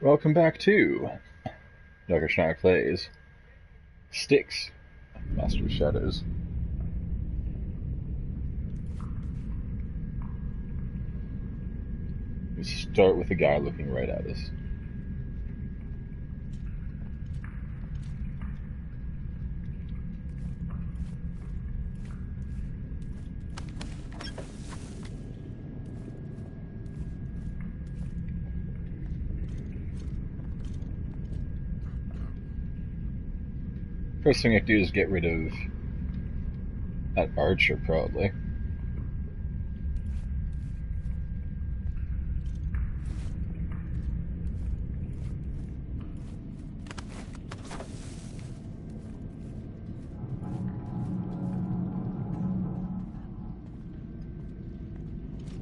Welcome back to Dr. Schneider Plays Styx, Master of Shadows. We start with a guy looking right at us. First thing I do is get rid of that archer, probably.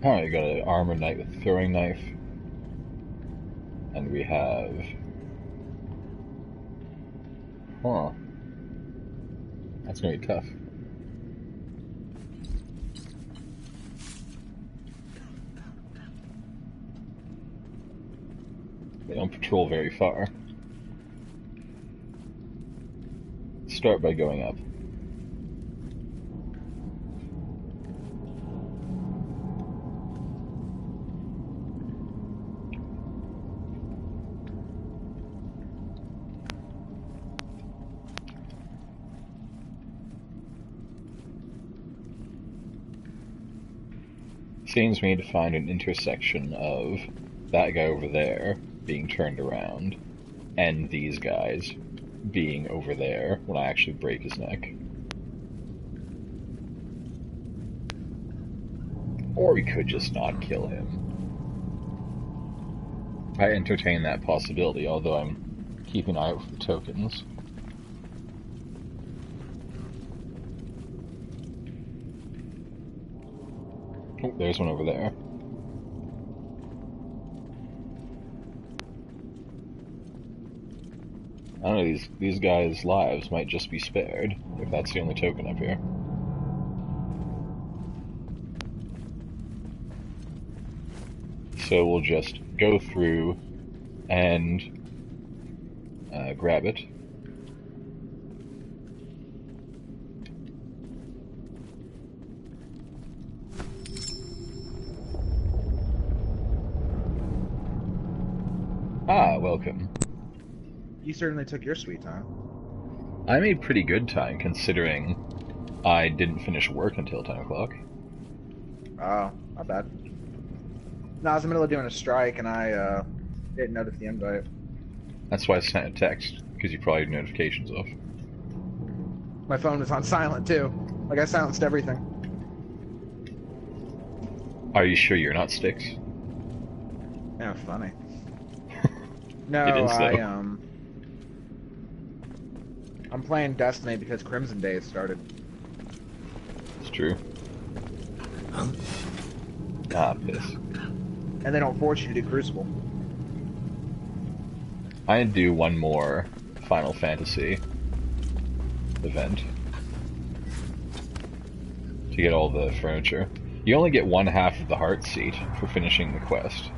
Oh, you got an armor knight with a throwing knife. And we have... Huh. That's gonna be tough. They don't patrol very far. Start by going up. Seems we need to find an intersection of that guy over there being turned around and these guys being over there when I actually break his neck. Or we could just not kill him. I entertain that possibility, although I'm keeping an eye out for the tokens. Oh, there's one over there. I don't know, these guys' lives might just be spared, if that's the only token up here. So we'll just go through and grab it. Ah, welcome. You certainly took your sweet time. I made pretty good time, considering I didn't finish work until 10 o'clock. Oh, not bad. No, I was in the middle of doing a strike, and I didn't notice the invite. That's why I sent a text, because you probably had notifications off. My phone was on silent, too. Like, I silenced everything. Are you sure you're not Styx? Yeah, funny. No, It is, though. I'm playing Destiny because Crimson Days started. It's true. Ah, piss. And they don't force you to do Crucible. I do one more Final Fantasy event to get all the furniture. You only get one half of the heart seat for finishing the quest.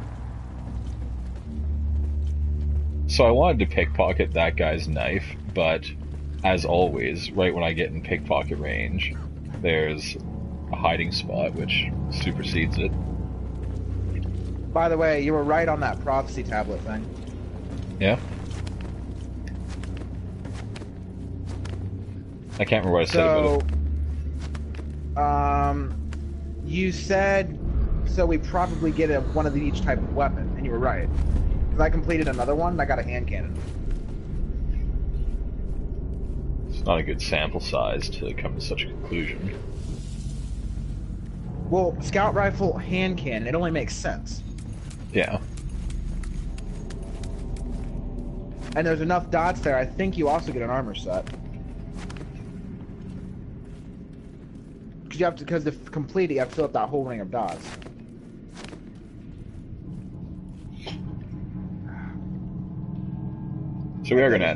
So I wanted to pickpocket that guy's knife, but as always, right when I get in pickpocket range, there's a hiding spot which supersedes it. By the way, you were right on that prophecy tablet thing. Yeah? I can't remember what I said about it. You said, so we probably get one of each type of weapon, and you were right. Because I completed another one, and I got a hand cannon. It's not a good sample size to come to such a conclusion. Well, scout rifle, hand cannon, it only makes sense. Yeah. And there's enough dots there, I think you also get an armor set. Because to complete it, you have to fill up that whole ring of dots. So we are gonna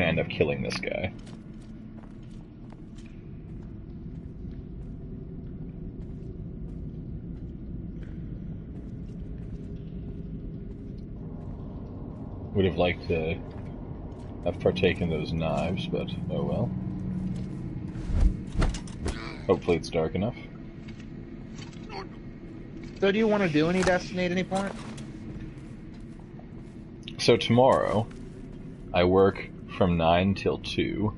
end up killing this guy. would have liked to have partaken those knives, but oh well. Hopefully it's dark enough. So do you want to do any Destiny at any point? So tomorrow, I work from 9 till 2.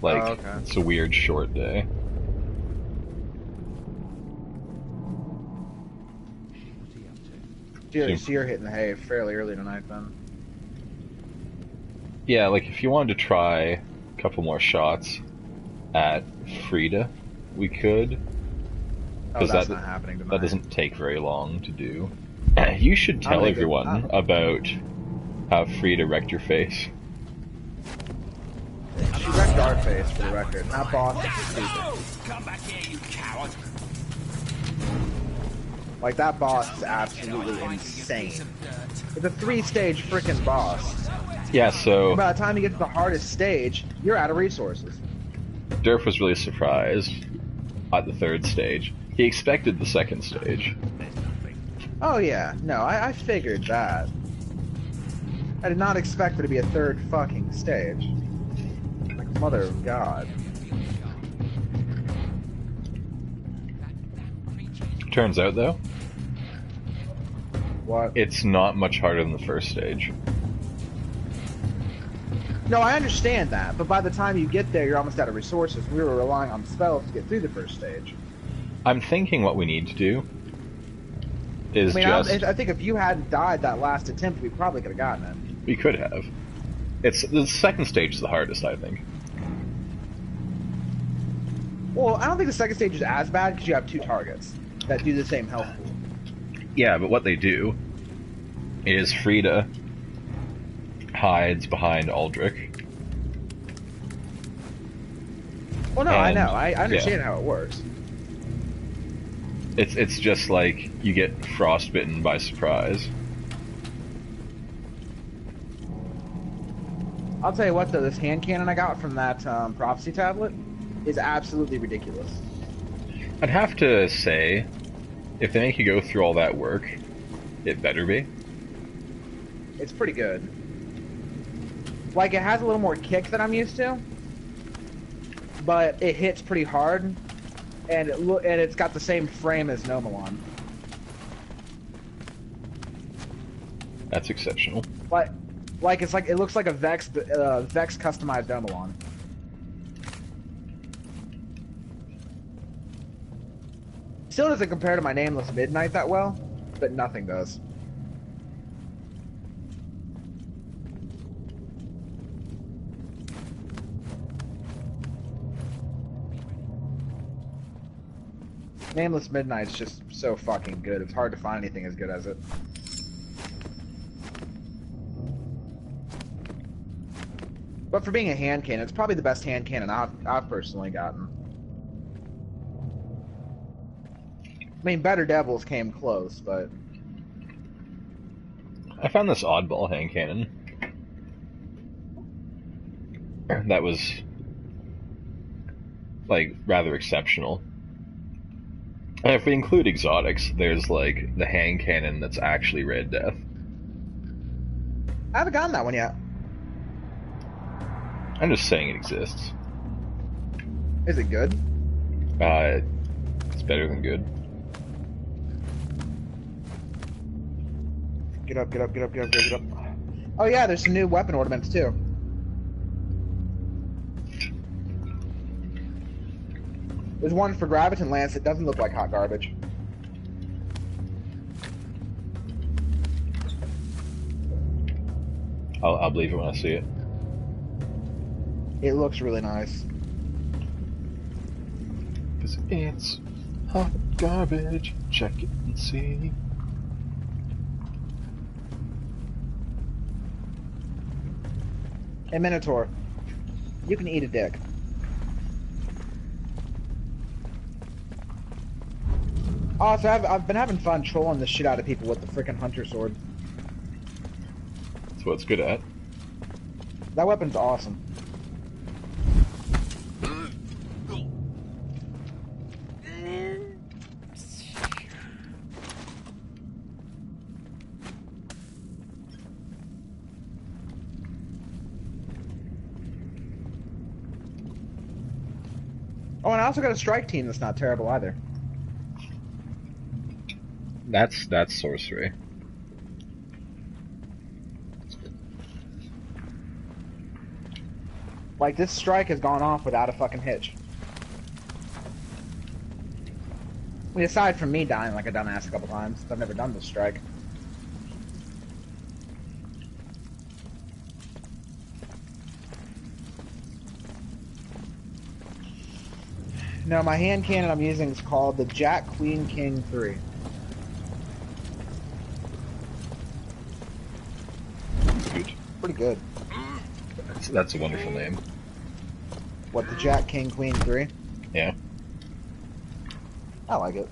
Like, Oh, okay. It's a weird short day. So you're hitting the hay fairly early tonight then. Yeah, like if you wanted to try a couple more shots at Frida, we could. Oh, that's not happening tonight. That doesn't take very long to do. You should tell everyone about how Frida wrecked your face. She wrecked our face, for the record. That boss is stupid. Come back here, you coward! Like, that boss is absolutely insane. It's a 3-stage frickin' boss. Yeah, so... And by the time you get to the hardest stage, you're out of resources. Durf was really surprised at the 3rd stage. He expected the 2nd stage. Oh yeah, no, I figured that. I did not expect there to be a 3rd fucking stage. Like, mother of God. Turns out, though, What? it's not much harder than the 1st stage. No, I understand that, but by the time you get there, you're almost out of resources. We were relying on spells to get through the 1st stage. I'm thinking what we need to do is I think if you hadn't died that last attempt, we probably could have gotten it. We could have. It's the 2nd stage is the hardest, I think. Well, I don't think the 2nd stage is as bad because you have 2 targets that do the same health pool. Yeah, but what they do is Frida hides behind Aldrich. Well, no, I know. I understand how it works. It's just like you get frostbitten by surprise. I'll tell you what, though, this hand cannon I got from that prophecy tablet is absolutely ridiculous. I'd have to say, if they make you go through all that work, it better be. It's pretty good. Like, it has a little more kick than I'm used to, but it hits pretty hard, and it's got the same frame as Nomalon. That's exceptional. It looks like a Vex customized Nomalon. Still doesn't compare to my Nameless Midnight that well, but nothing does. Nameless Midnight's just so fucking good. It's hard to find anything as good as it. But for being a hand cannon, it's probably the best hand cannon I've personally gotten. I mean, Better Devils came close, but... I found this oddball hand cannon. That was, like, rather exceptional. And if we include exotics, there's, like, the hand cannon that's actually Red Death. I haven't gotten that one yet. I'm just saying it exists. Is it good? It's better than good. Get up, get up, get up, get up, get up. Oh yeah, there's some new weapon ornaments too. There's one for Graviton Lance that doesn't look like hot garbage. I'll believe it when I see it. It looks really nice. 'Cause it's hot garbage. Check it and see. Hey Minotaur, you can eat a dick. Also, I've been having fun trolling the shit out of people with the frickin' Hunter Sword. That's what it's good at. That weapon's awesome. Oh, and I also got a strike team that's not terrible either. That's sorcery. Like, this strike has gone off without a fucking hitch. I mean, aside from me dying like a dumbass a couple times, I've never done this strike. No, my hand cannon I'm using is called the Jack Queen King 3. Good. Pretty good. That's a wonderful name. What, the Jack King Queen 3? Yeah. I like it.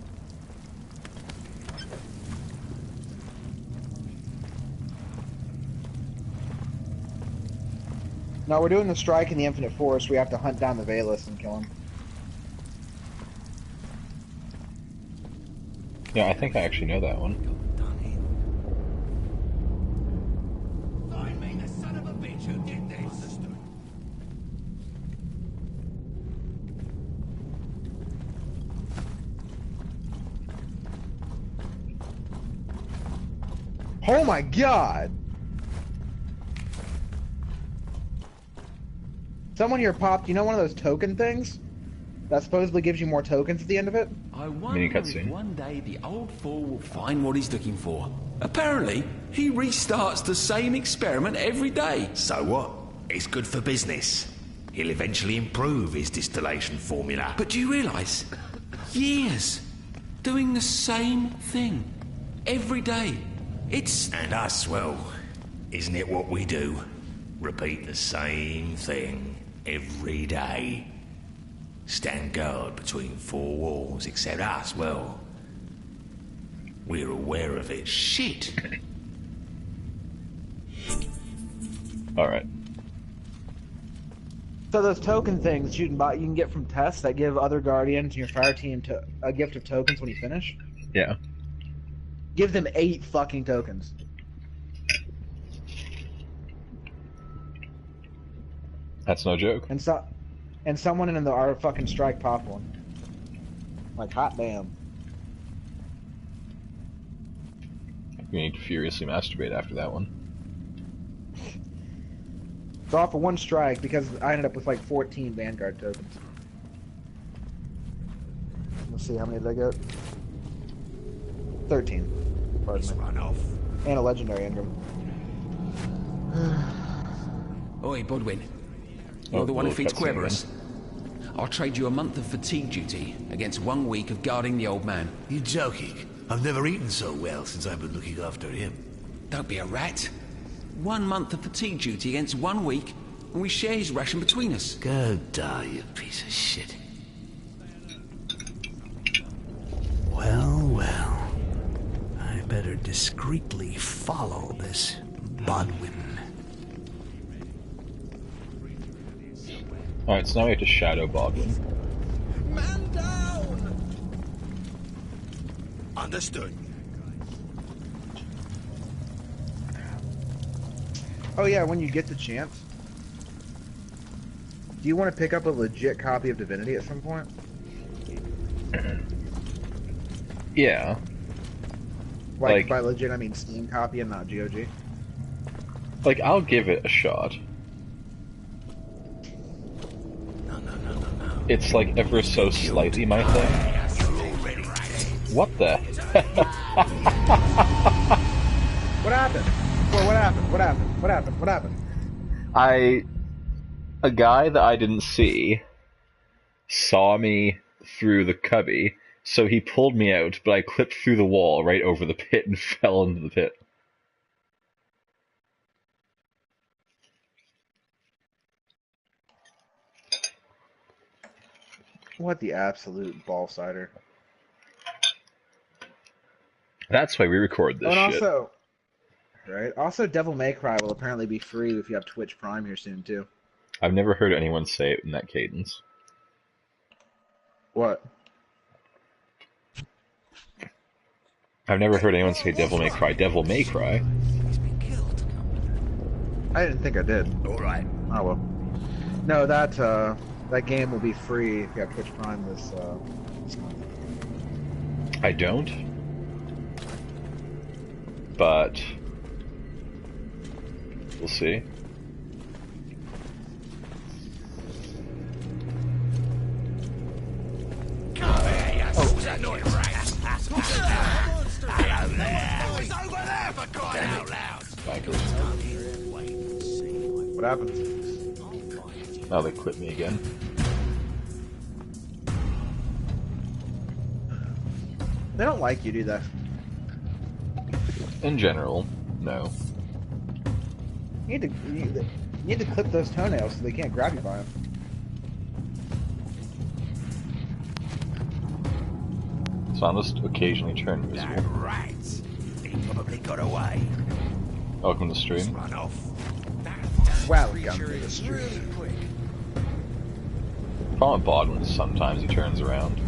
No, we're doing the strike in the Infinite Forest. We have to hunt down the Valus and kill him. Yeah, I think I actually know that one. I mean the son of a bitch who did this. Oh my god! Someone here popped, you know one of those token things? That supposedly gives you more tokens at the end of it? I wonder if one day the old fool will find what he's looking for. Apparently, he restarts the same experiment every day. So what? It's good for business. He'll eventually improve his distillation formula. But do you realise? Years doing the same thing every day. It's... And us, well, isn't it what we do? Repeat the same thing every day. Stand guard between four walls, except us, well, we're aware of it. Shit. Alright. So those token things you can get from tests that give other guardians in your fire team a gift of tokens when you finish. Yeah. Give them 8 fucking tokens. That's no joke. And someone in our fucking strike popped one. Like, hot damn. We need to furiously masturbate after that one. It's all for one strike because I ended up with like 14 Vanguard tokens. Let's see, how many did I get? 13. Pardon me. Run off. And a legendary Ingram. Oi, Bodwin. You're the one who feeds cutscene Querberus. I'll trade you a month of fatigue duty against 1 week of guarding the old man. You're joking. I've never eaten so well since I've been looking after him. Don't be a rat. 1 month of fatigue duty against 1 week, and we share his ration between us. Go die, you piece of shit. Well, well. I better discreetly follow this Bodwin. Alright, so now we have to shadow Goblin. Man down! Understood. Oh yeah, when you get the chance, do you want to pick up a legit copy of Divinity at some point? Yeah. Like by legit, I mean Steam copy and not GOG. Like, I'll give it a shot. No. It's like ever so slightly my thing. You're already dead. What the? What happened? Well, what happened? A guy that I didn't see saw me through the cubby, so he pulled me out, but I clipped through the wall right over the pit and fell into the pit. What the absolute ball cider. That's why we record this and shit. Also, right? Also, Devil May Cry will apparently be free if you have Twitch Prime here soon too. I've never heard anyone say it in that cadence. What? I've never heard anyone say Devil May Cry. Devil May Cry? He's been killed. I didn't think I did. All right. Oh well. No, that That game will be free if you have Twitch Prime this month. I don't. But we'll see. What was that noise? Hello there. It's over there for crying out loud. What happened? Now they clip me again. They don't like you, do they? In general, no. You need to clip those toenails so they can't grab you by them. So I'll just occasionally turn That invisible. rat. He probably got away. Welcome to stream. Run off. Welcome to the stream. Really quick. Problem with Baldwin is sometimes he turns around.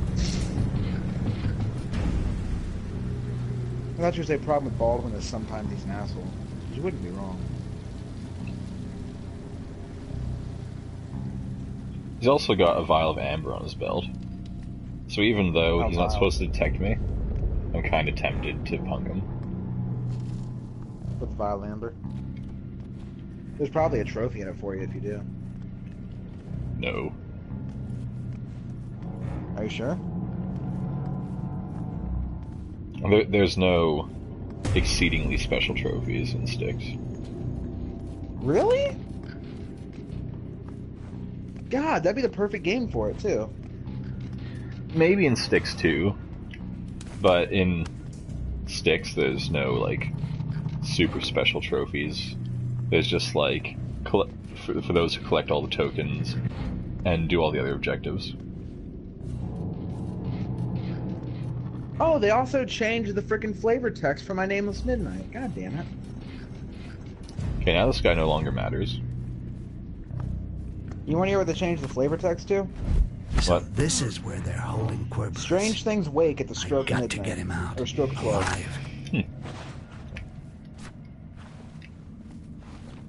I thought you were saying problem with Baldwin is sometimes he's an asshole. You wouldn't be wrong. He's also got a vial of amber on his belt. So even though he's not supposed to detect me, I'm kind of tempted to punk him. With Vile Amber. There's probably a trophy in it for you if you do. No. Are you sure? There's no exceedingly special trophies in Styx. Really? God, that'd be the perfect game for it too. Maybe in Styx too, but in Styx there's no like super special trophies. There's just like for those who collect all the tokens and do all the other objectives. Oh, they also changed the frickin' flavor text for My Nameless Midnight. God damn it. Okay, now this guy no longer matters. You want to hear what they changed the flavor text to? So What? this is where they're holding Querberus. Strange things wake at the stroke of Got midnight. to get him out. Or stroke of 12. Alive.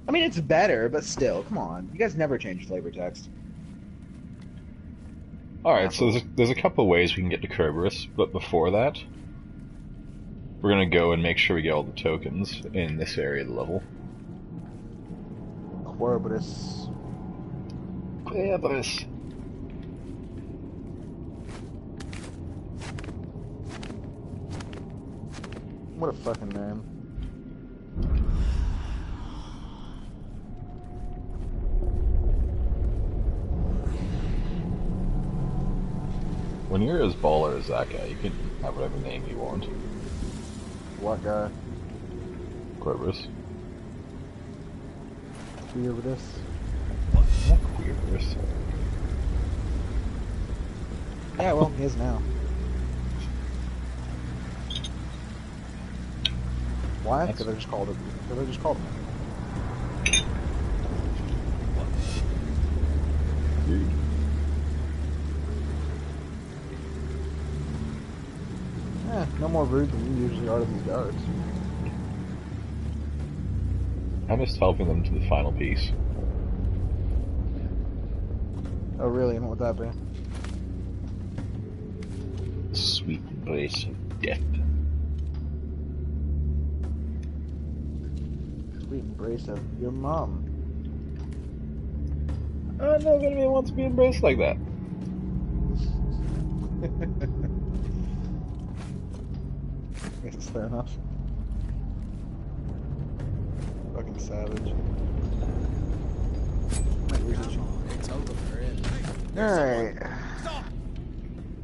I mean, it's better, but still, come on. You guys never change flavor text. Alright, so there's a couple ways we can get to Kerberos, but before that, we're gonna go and make sure we get all the tokens in this area of the level. Querberus. Kerberos. What a fucking name. When you're as baller as that guy, you can have whatever name you want. What guy? Kerberos. Querberus. Not Kerberos. Yeah, well, he is now. Why? Because I just called it. Because I just called him. Rude. Eh, no more rude than you usually are to these guards. I'm just helping them to the final piece. Oh, really? And what would that be? Sweet embrace of death. Sweet embrace of your mom. I don't know if anyone wants to be embraced like that. I guess it's fair enough. Fucking savage. Alright.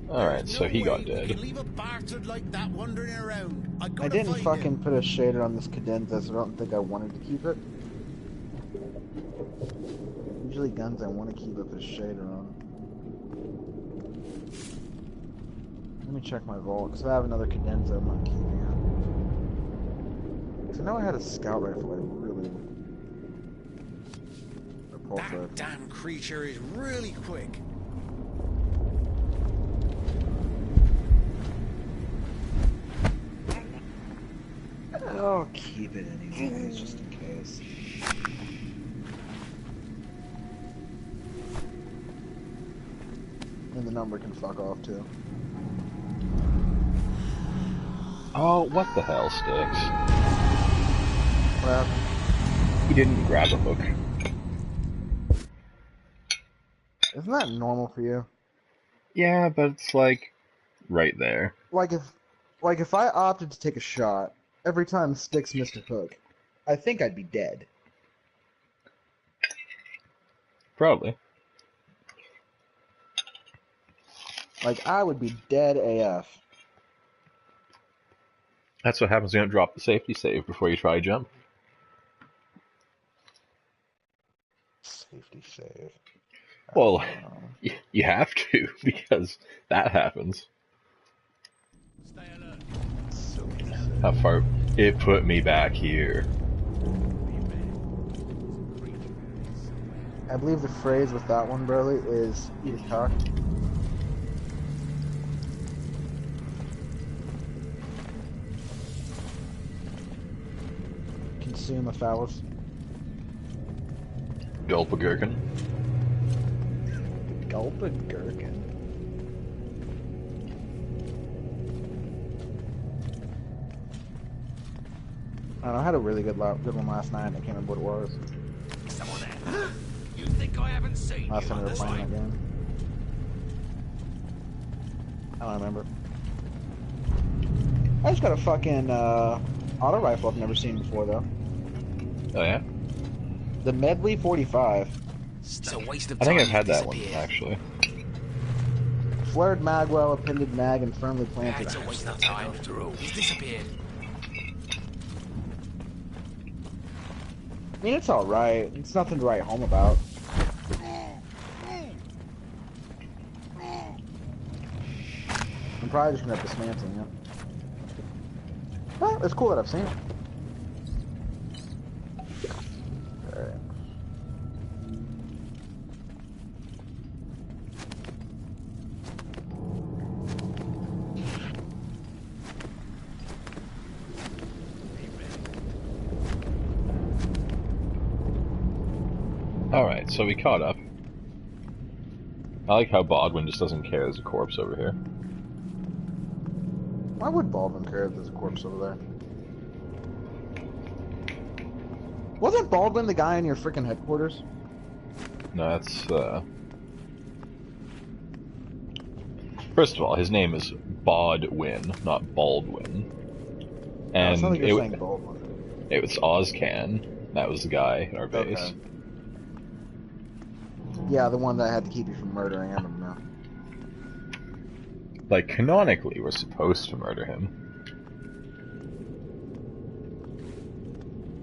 Alright, so he got dead. Leave a bastard like that wandering around. I didn't fucking put a shader on this cadenza, so I don't think I wanted to keep it. Usually guns I want to keep up a shader on. Let me check my vault, because if I have another cadenza, I'm not keeping it. Because I know I had a scout rifle I really... That damn creature is really quick. I'll keep it anyways, just in case. and the number can fuck off too. Oh, what the hell, Styx? What happened? He didn't grab a hook. Isn't that normal for you? Yeah, but it's like right there. Like if I opted to take a shot every time Styx missed a hook, I think I'd be dead. Probably. Like I would be dead AF. That's what happens when you don't drop the safety save before you try a jump. Safety save. Well, you have to, because that happens. Stay alert. How far? It put me back here. I believe the phrase with that one, Burley, is eat a cock. Consume a phallus. Gulp a gherkin. Gulp a gherkin. I don't know, I had a really good one last night. I can't remember what it was. Someone there. You think I haven't seen Last you time we on were the playing side? that game. I don't remember. I just got a fucking auto rifle I've never seen before though. Oh yeah? The Medley 45. It's a waste of I time. think I've had you've that one, disappeared. actually. Flared magwell, appended mag, and firmly planted. It's a waste of time. After all, he's disappeared. I mean, it's alright. It's nothing to write home about. I'm probably just gonna have dismantling it. Well, it's cool that I've seen it. Alright. Alright, so we caught up. I like how Bodwin just doesn't care there's a corpse over here. Why would Baldwin care if there's a corpse over there? Wasn't Baldwin the guy in your freaking headquarters? No, that's, First of all, his name is Bodwin, not Baldwin. It sounds And like you're saying Baldwin. it was Ozcan. That was the guy in our base. Okay. Yeah, the one that had to keep you from murdering him. No. Like, canonically, we're supposed to murder him.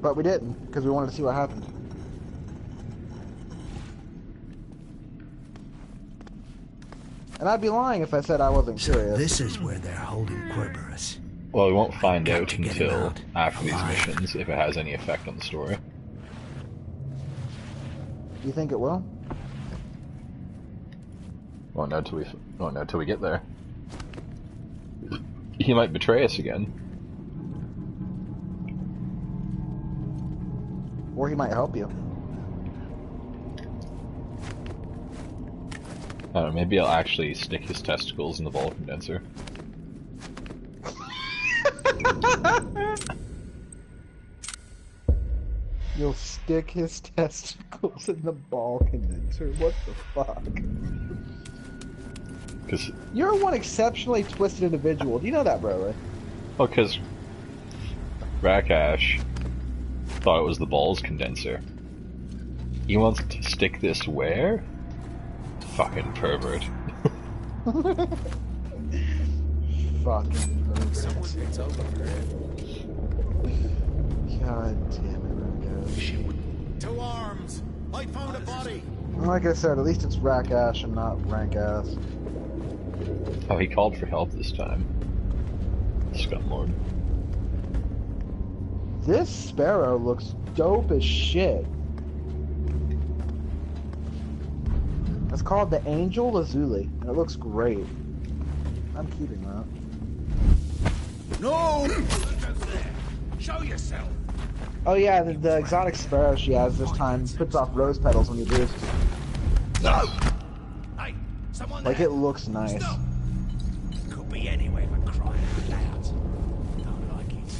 But we didn't, because we wanted to see what happened. And I'd be lying if I said I wasn't So curious. this is where they're holding Querberus. Well, we won't find got out to get him until out after these alive. missions, if it has any effect on the story. You think it will? Won't know till we get there. He might betray us again. Or he might help you. I don't know, maybe I'll actually stick his testicles in the ball condenser. You'll stick his testicles in the ball condenser. What the fuck? Because, You're one exceptionally twisted individual. Do you know that, bro? well, because Rakash thought it was the balls condenser. He wants to stick this where? Fucking pervert. Fucking pervert. God damn it, Rakash. To arms! I found a body! Like I said, at least it's Rakash and not Rank-ass. Oh, he called for help this time. Scumlord. This sparrow looks dope as shit. It's called the Angel Lazuli, and it looks great. I'm keeping that. No! Show yourself! Oh yeah, the exotic sparrow she has this time puts off rose petals when you boost. No! Hey, Someone Like, there. it looks nice. Stop. Could be anywhere but crying out loud. Don't like it.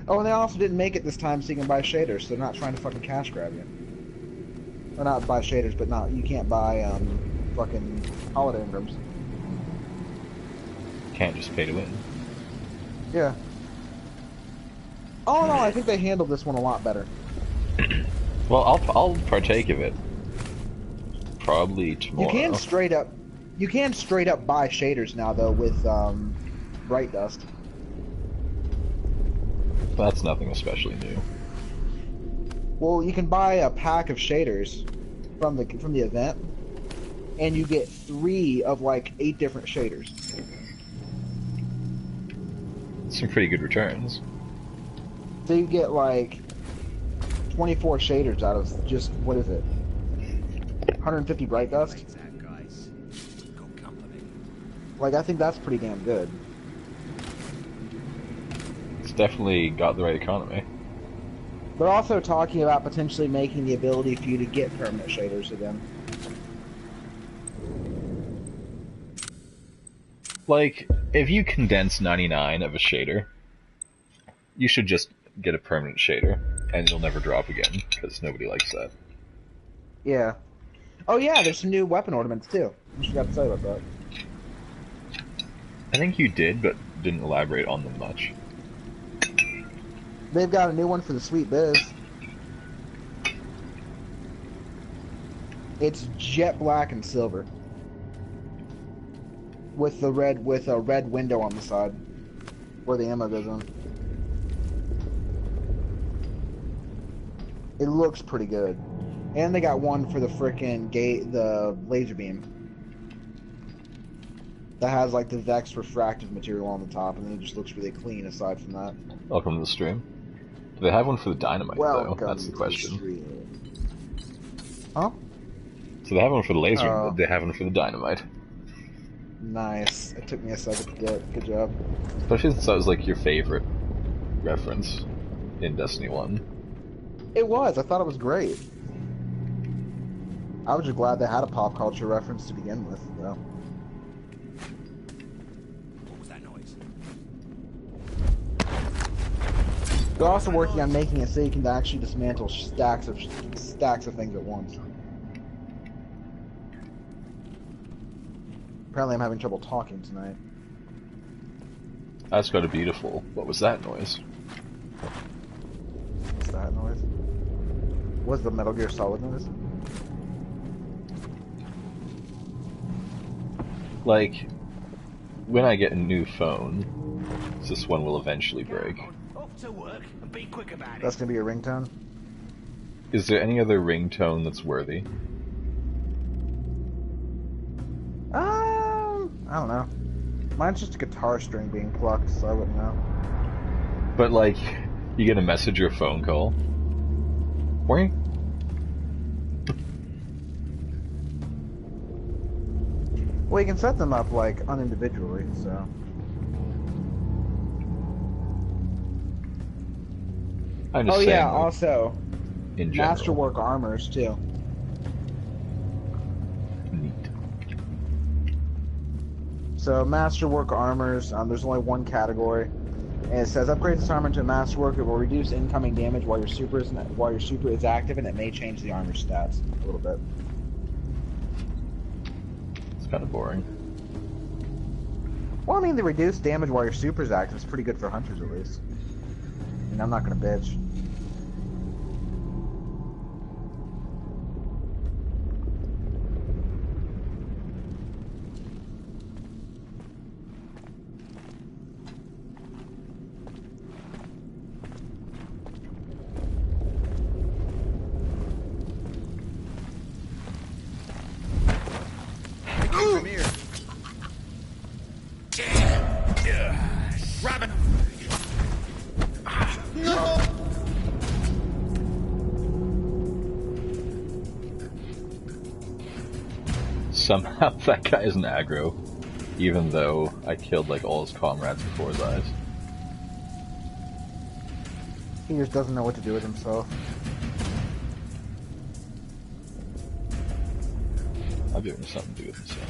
Oh, and they also didn't make it this time so you can buy shaders, so they're not trying to fucking cash grab you. Or not buy shaders, but not, you can't buy, fucking holiday ingrams. Can't just pay to win. Yeah. Oh no, I think they handled this one a lot better. Well, I'll partake of it. Probably tomorrow. You can straight up buy shaders now though with Bright Dust. That's nothing especially new. Well, you can buy a pack of shaders from the event, and you get 3 of like 8 different shaders. Some pretty good returns. So you get like 24 shaders out of just, what is it? 150 Bright Dust? Raise that, guys. Good company. Like, I think that's pretty damn good. It's definitely got the right economy. They're also talking about potentially making the ability for you to get permanent shaders again. Like, if you condense 99 of a shader, you should just get a permanent shader, and it'll never drop again, because nobody likes that. Yeah. Oh yeah, there's some new weapon ornaments too. I forgot to tell you about that. I think you did, but didn't elaborate on them much. They've got a new one for the Sweet Biz. It's jet black and silver. With a red window on the side where the ammo goes in. It looks pretty good. And they got one for the frickin' the laser beam. That has like the Vex refractive material on the top, and then it just looks really clean aside from that. Welcome to the stream. Do they have one for the dynamite, though? That's the question. Huh? So they have one for the laser, Oh. but they have one for the dynamite. Nice. It took me a second to get. Good job. Especially since that was like your favorite reference in Destiny 1. It was. I thought it was great. I was just glad they had a pop culture reference to begin with, you know. What was that noise? They're also working on making it so you can actually dismantle stacks of things at once. Apparently I'm having trouble talking tonight. That's got a beautiful. What was that noise? What's that noise? What's the Metal Gear Solid noise? Like, when I get a new phone, this one will eventually break. Off to work and be quick about it. That's gonna be a ringtone? Is there any other ringtone that's worthy? I don't know. Mine's just a guitar string being plucked, so I wouldn't know. But like, you get a message or a phone call. Boing. Well, you can set them up, like, unindividually, so... I'm just Oh saying, yeah, like, also, in general. Masterwork armors, too. Neat. So, Masterwork armors, there's only one category. And it says, upgrade this armor to Masterwork. It will reduce incoming damage while your super is active, and it may change the armor stats a little bit. It's kind of boring. Well, I mean, the reduced damage while your super is active is pretty good for hunters, at least. I mean, I'm not gonna bitch. From here. Grab it. No. Somehow that guy is an aggro, even though I killed like all his comrades before his eyes. He just doesn't know what to do with himself. I'll give him something to do with himself.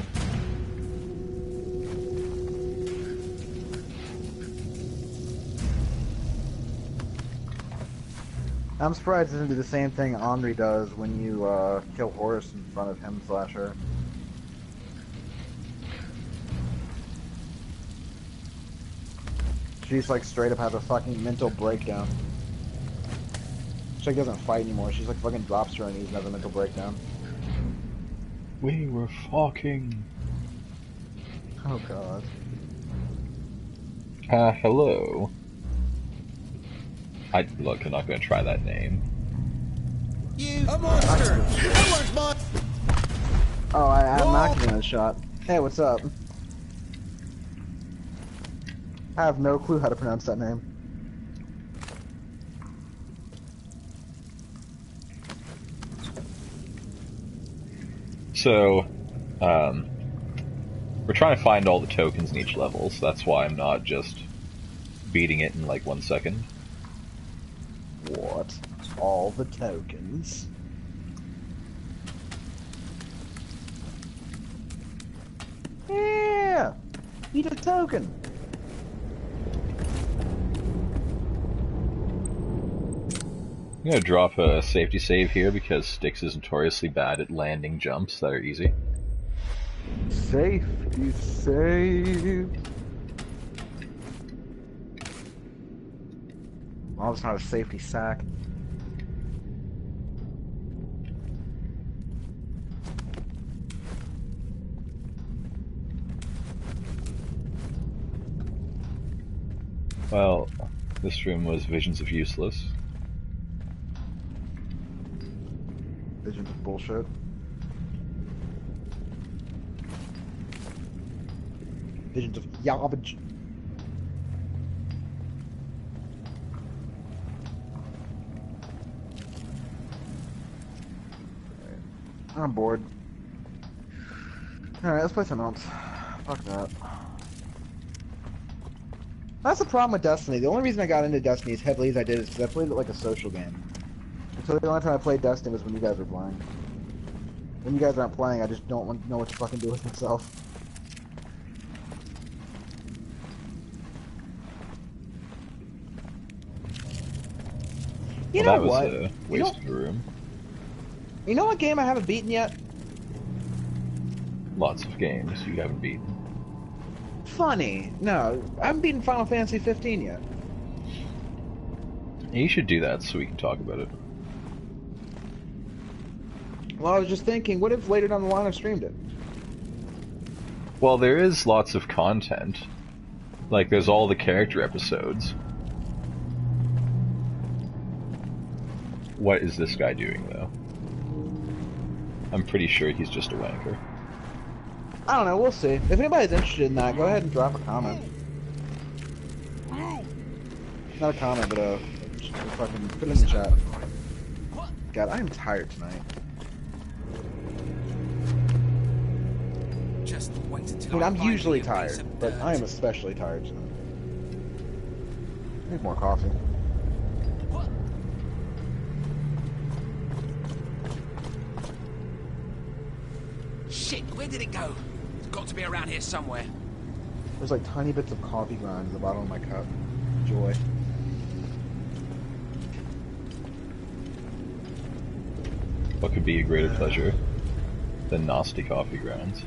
I'm surprised it doesn't do the same thing Henri does when you kill Horus in front of him / her. She's like straight up has a fucking mental breakdown. She like doesn't fight anymore. She's like fucking drops to her knees and has a mental breakdown. We were fucking. Oh god. Hello. Look, I'm not going to try that name. You a monster! That one's mine! Oh, I'm not giving it a shot. Hey, what's up? I have no clue how to pronounce that name. So, we're trying to find all the tokens in each level, so that's why I'm not just beating it in like 1 second. What? All the tokens? Yeah! Eat a token! I'm gonna drop a safety save here because Styx is notoriously bad at landing jumps that are easy. Safety save. Well, it's not a safety sack. Well, this room was Visions of Useless. Visions of bullshit. Visions of garbage. I'm bored. Alright, let's play something else. Fuck that. That's the problem with Destiny. The only reason I got into Destiny as heavily as I did is because I played it like a social game. So the only time I played Destiny was when you guys were playing. When you guys aren't playing, I just don't know what to fucking do with myself. You know That was what? a waste of a room. You know what game I haven't beaten yet? Lots of games you haven't beaten. Funny. No, I haven't beaten Final Fantasy 15 yet. You should do that so we can talk about it. Well, I was just thinking, what if later down the line I've streamed it? Well, there is lots of content. Like, there's all the character episodes. What is this guy doing, though? I'm pretty sure he's just a wanker. I don't know, we'll see. If anybody's interested in that, go ahead and drop a comment. Not a comment, but just fucking put it in the chat. God, I'm tired tonight. Just wait I until mean, I'm find me usually a piece tired, of but dirt. I am especially tired tonight. I need more coffee. Shit, where did it go? It's got to be around here somewhere. There's like tiny bits of coffee grind at the bottom of my cup. Joy. What could be a greater pleasure than nasty coffee grounds?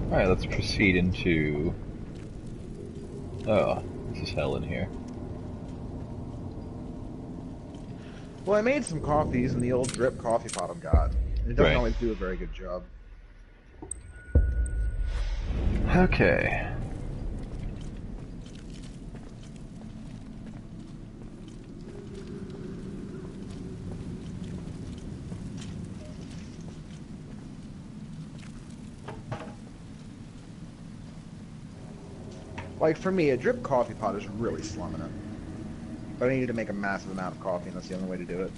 Alright, let's proceed into... Oh, this is hell in here. Well, I made some coffees in the old drip coffee pot I've got. And it doesn't Right. always do a very good job. Okay. Like, for me, a drip coffee pot is really slumming it. But I needed to make a massive amount of coffee, and that's the only way to do it.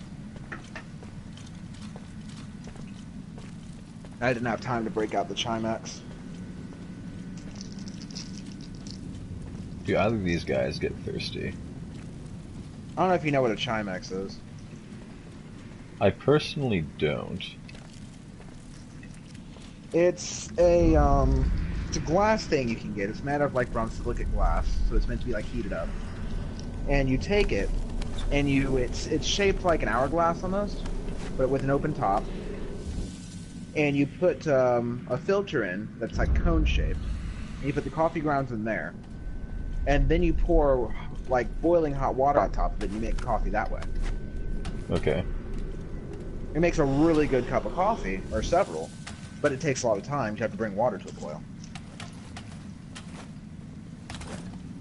I didn't have time to break out the Chimex. Do either of these guys get thirsty? I don't know if you know what a Chimex is. I personally don't. It's a glass thing you can get. It's made of like brown silicate glass, so it's meant to be like heated up. And you take it, and it's shaped like an hourglass almost, but with an open top. And you put a filter in that's like cone shaped. And you put the coffee grounds in there, and then you pour like boiling hot water on top of it. And you make coffee that way. Okay. It makes a really good cup of coffee, or several, but it takes a lot of time. You have to bring water to a boil.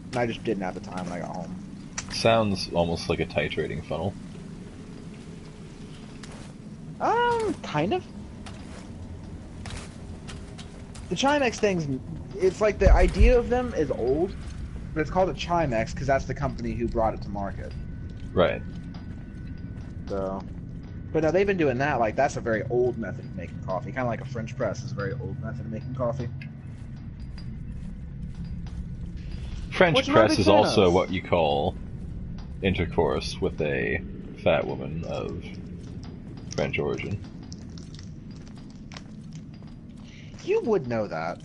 And I just didn't have the time when I got home. Sounds almost like a titrating funnel. Kind of. The Chimex things, it's like the idea of them is old, but it's called a Chimex because that's the company who brought it to market. Right. So, but no, they've been doing that. Like, that's a very old method of making coffee. Kind of like a French press is a very old method of making coffee. French press is also what you call intercourse with a fat woman of French origin. You would know that.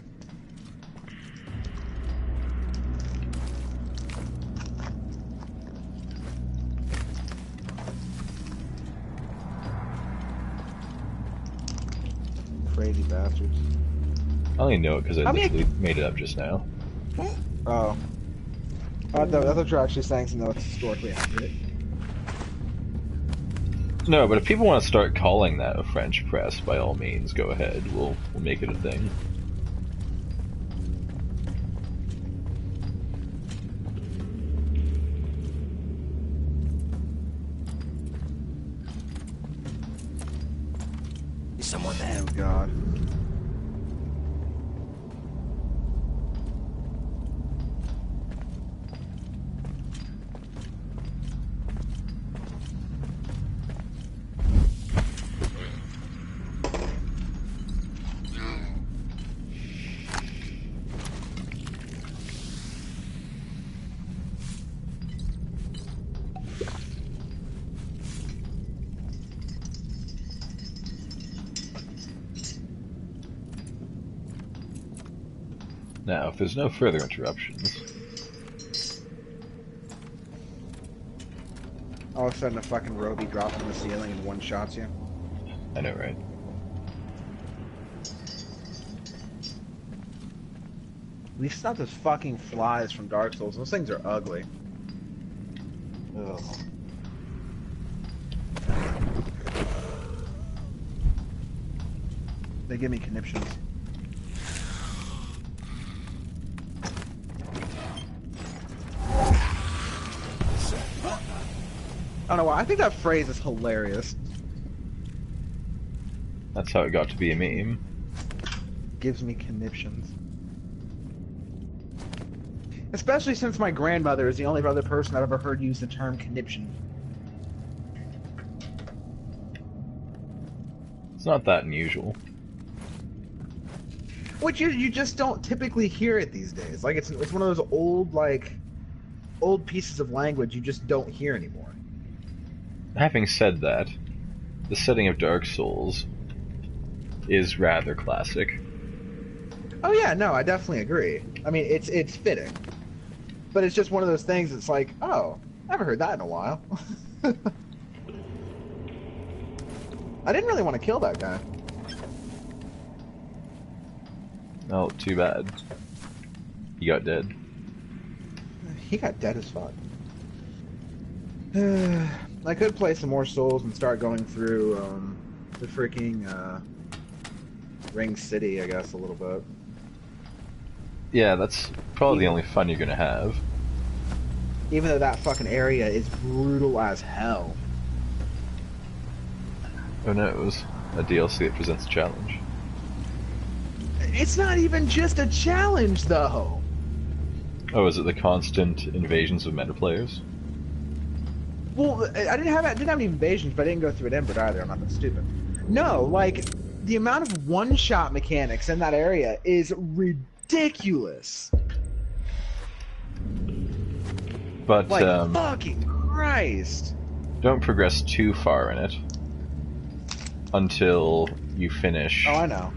Crazy bastards. I only know it because I literally made it up just now. Oh. I thought you were actually saying something that's historically accurate. No, but if people want to start calling that a French press, by all means, go ahead. We'll make it a thing. Is someone there? Oh God. Now, if there's no further interruptions... All of a sudden a fucking Roby drops from the ceiling and one-shots you. I know, right? At least it's not those fucking flies from Dark Souls. Those things are ugly. Ugh. They give me conniptions. I don't know why. I think that phrase is hilarious. That's how it got to be a meme. Gives me conniptions. Especially since my grandmother is the only other person I've ever heard use the term conniption. It's not that unusual. Which you just don't typically hear it these days. Like it's one of those old pieces of language you just don't hear anymore. Having said that, the setting of Dark Souls is rather classic. Oh yeah, no, I definitely agree. I mean, it's fitting. But it's just one of those things that's like, oh, I haven't heard that in a while. I didn't really want to kill that guy. Oh, too bad. He got dead. He got dead as fuck. I could play some more Souls and start going through the freaking Ring City, I guess, a little bit. Yeah, that's probably the only fun you're gonna have. Even though that fucking area is brutal as hell. Who knows? A DLC that presents a challenge. It's not even just a challenge, though! Oh, is it the constant invasions of meta players? Well, I didn't have any invasions, but I didn't go through an Ember either. I'm not that stupid. No, like, the amount of one-shot mechanics in that area is ridiculous. But Like, fucking Christ. don't progress too far in it until you finish, Oh, I know.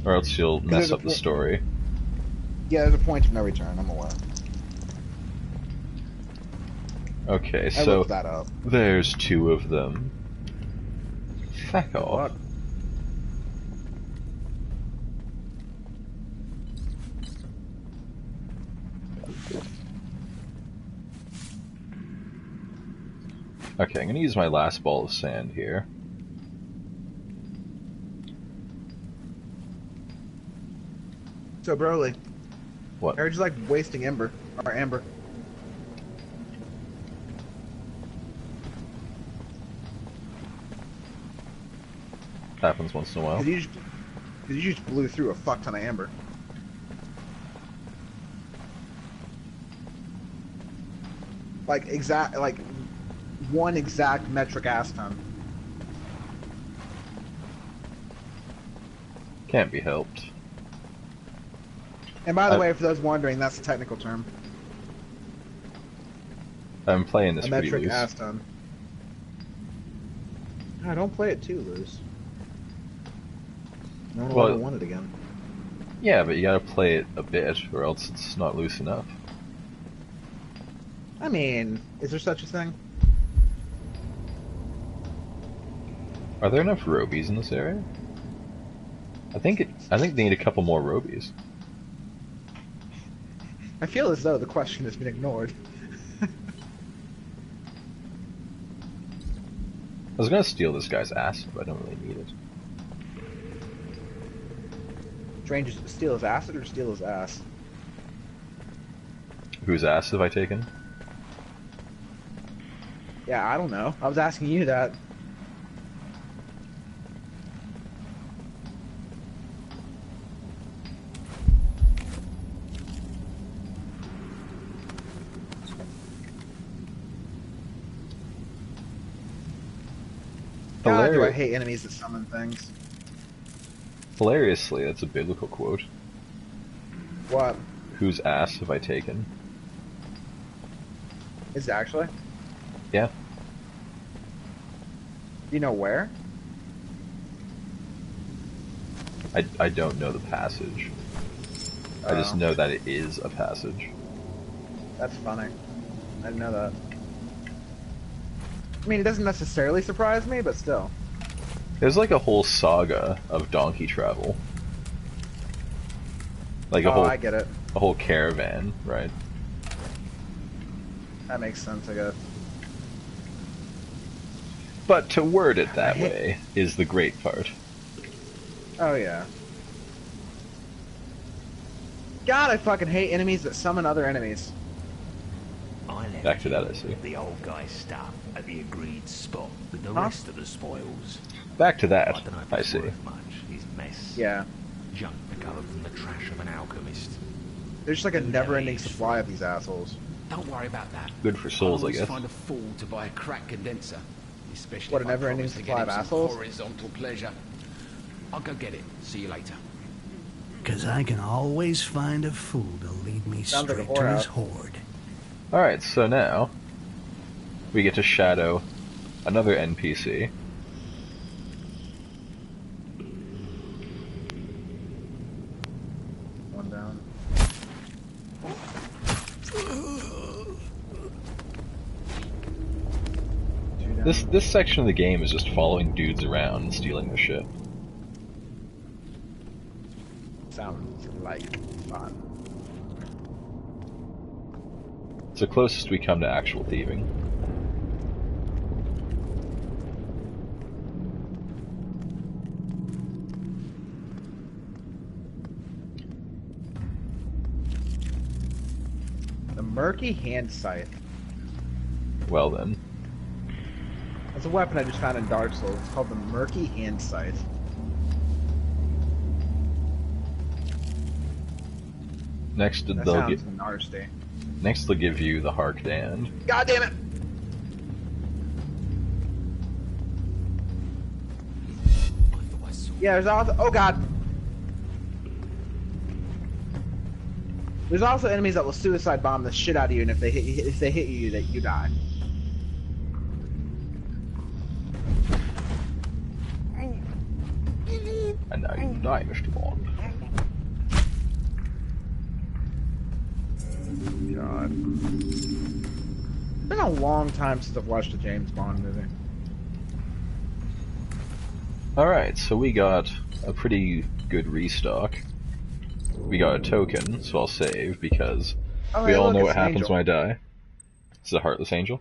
or else you'll mess there's a up the story. Yeah, there's a point of no return, I'm aware. Okay, I so looked that up. there's 2 of them. Fuck off. What? Okay, I'm gonna use my last ball of sand here. So, Broly, What? I heard you like wasting amber. Happens once in a while. Because you just blew through a fuck ton of amber. Like, one exact metric ass ton. Can't be helped. And by the way, for those wondering, that's the technical term. I'm playing this A pretty metric loose. ass ton. No, don't play it too loose. No one will ever want it again. Yeah, but you gotta play it a bit, or else it's not loose enough. I mean, is there such a thing? Are there enough Robies in this area? I think they need a couple more Robies. I feel as though the question has been ignored. I was gonna steal this guy's acid, but I don't really need it. Strangers steal his acid or steal his ass? Whose acid have I taken? Yeah, I don't know. I was asking you that. God, do I hate enemies that summon things. Hilariously, that's a biblical quote. What? Whose ass have I taken? Is it actually? Yeah. Do you know where? I don't know the passage. I just know that it is a passage. That's funny. I didn't know that. I mean, it doesn't necessarily surprise me, but still. There's like a whole saga of donkey travel. Like I get it. a whole caravan, right? That makes sense, I guess. But to word it that way is the great part. Oh, yeah. God, I fucking hate enemies that summon other enemies. I left Back to that, I see. the old guy's stuff at the agreed spot with the rest of the spoils. Back to I that, don't know if I it's see. worth much. His mess. Yeah. Junk recovered from the trash of an alchemist. There's just like a never-ending supply of these assholes. Don't worry about that. Good for souls, I'll I always guess. find a fool to buy a crack condenser. Especially What, if a I never-ending promise to supply get of him some assholes? horizontal pleasure. I'll go get it. See you later. 'Cause I can always find a fool to lead me Sounds like a straight to whorehouse. his horde. Alright, so now we get to shadow another NPC. One down. Two down. This section of the game is just following dudes around and stealing their shit. Sounds like fun. It's the closest we come to actual thieving. The Murky Hand Scythe. Well then. That's a weapon I just found in Dark Souls. It's called the Murky Hand Scythe. Next That they'll sounds get nasty. next they'll give you the Hark Dand. God damn it! Yeah, there's also... Oh, God. There's also enemies that will suicide bomb the shit out of you, and if they hit you, that you die. And now you die, Mr. Bond. God. It's been a long time since I've watched a James Bond movie. Alright, so we got a pretty good restock. We got a token, so I'll save, because we all know what happens when I die. It's a Heartless Angel.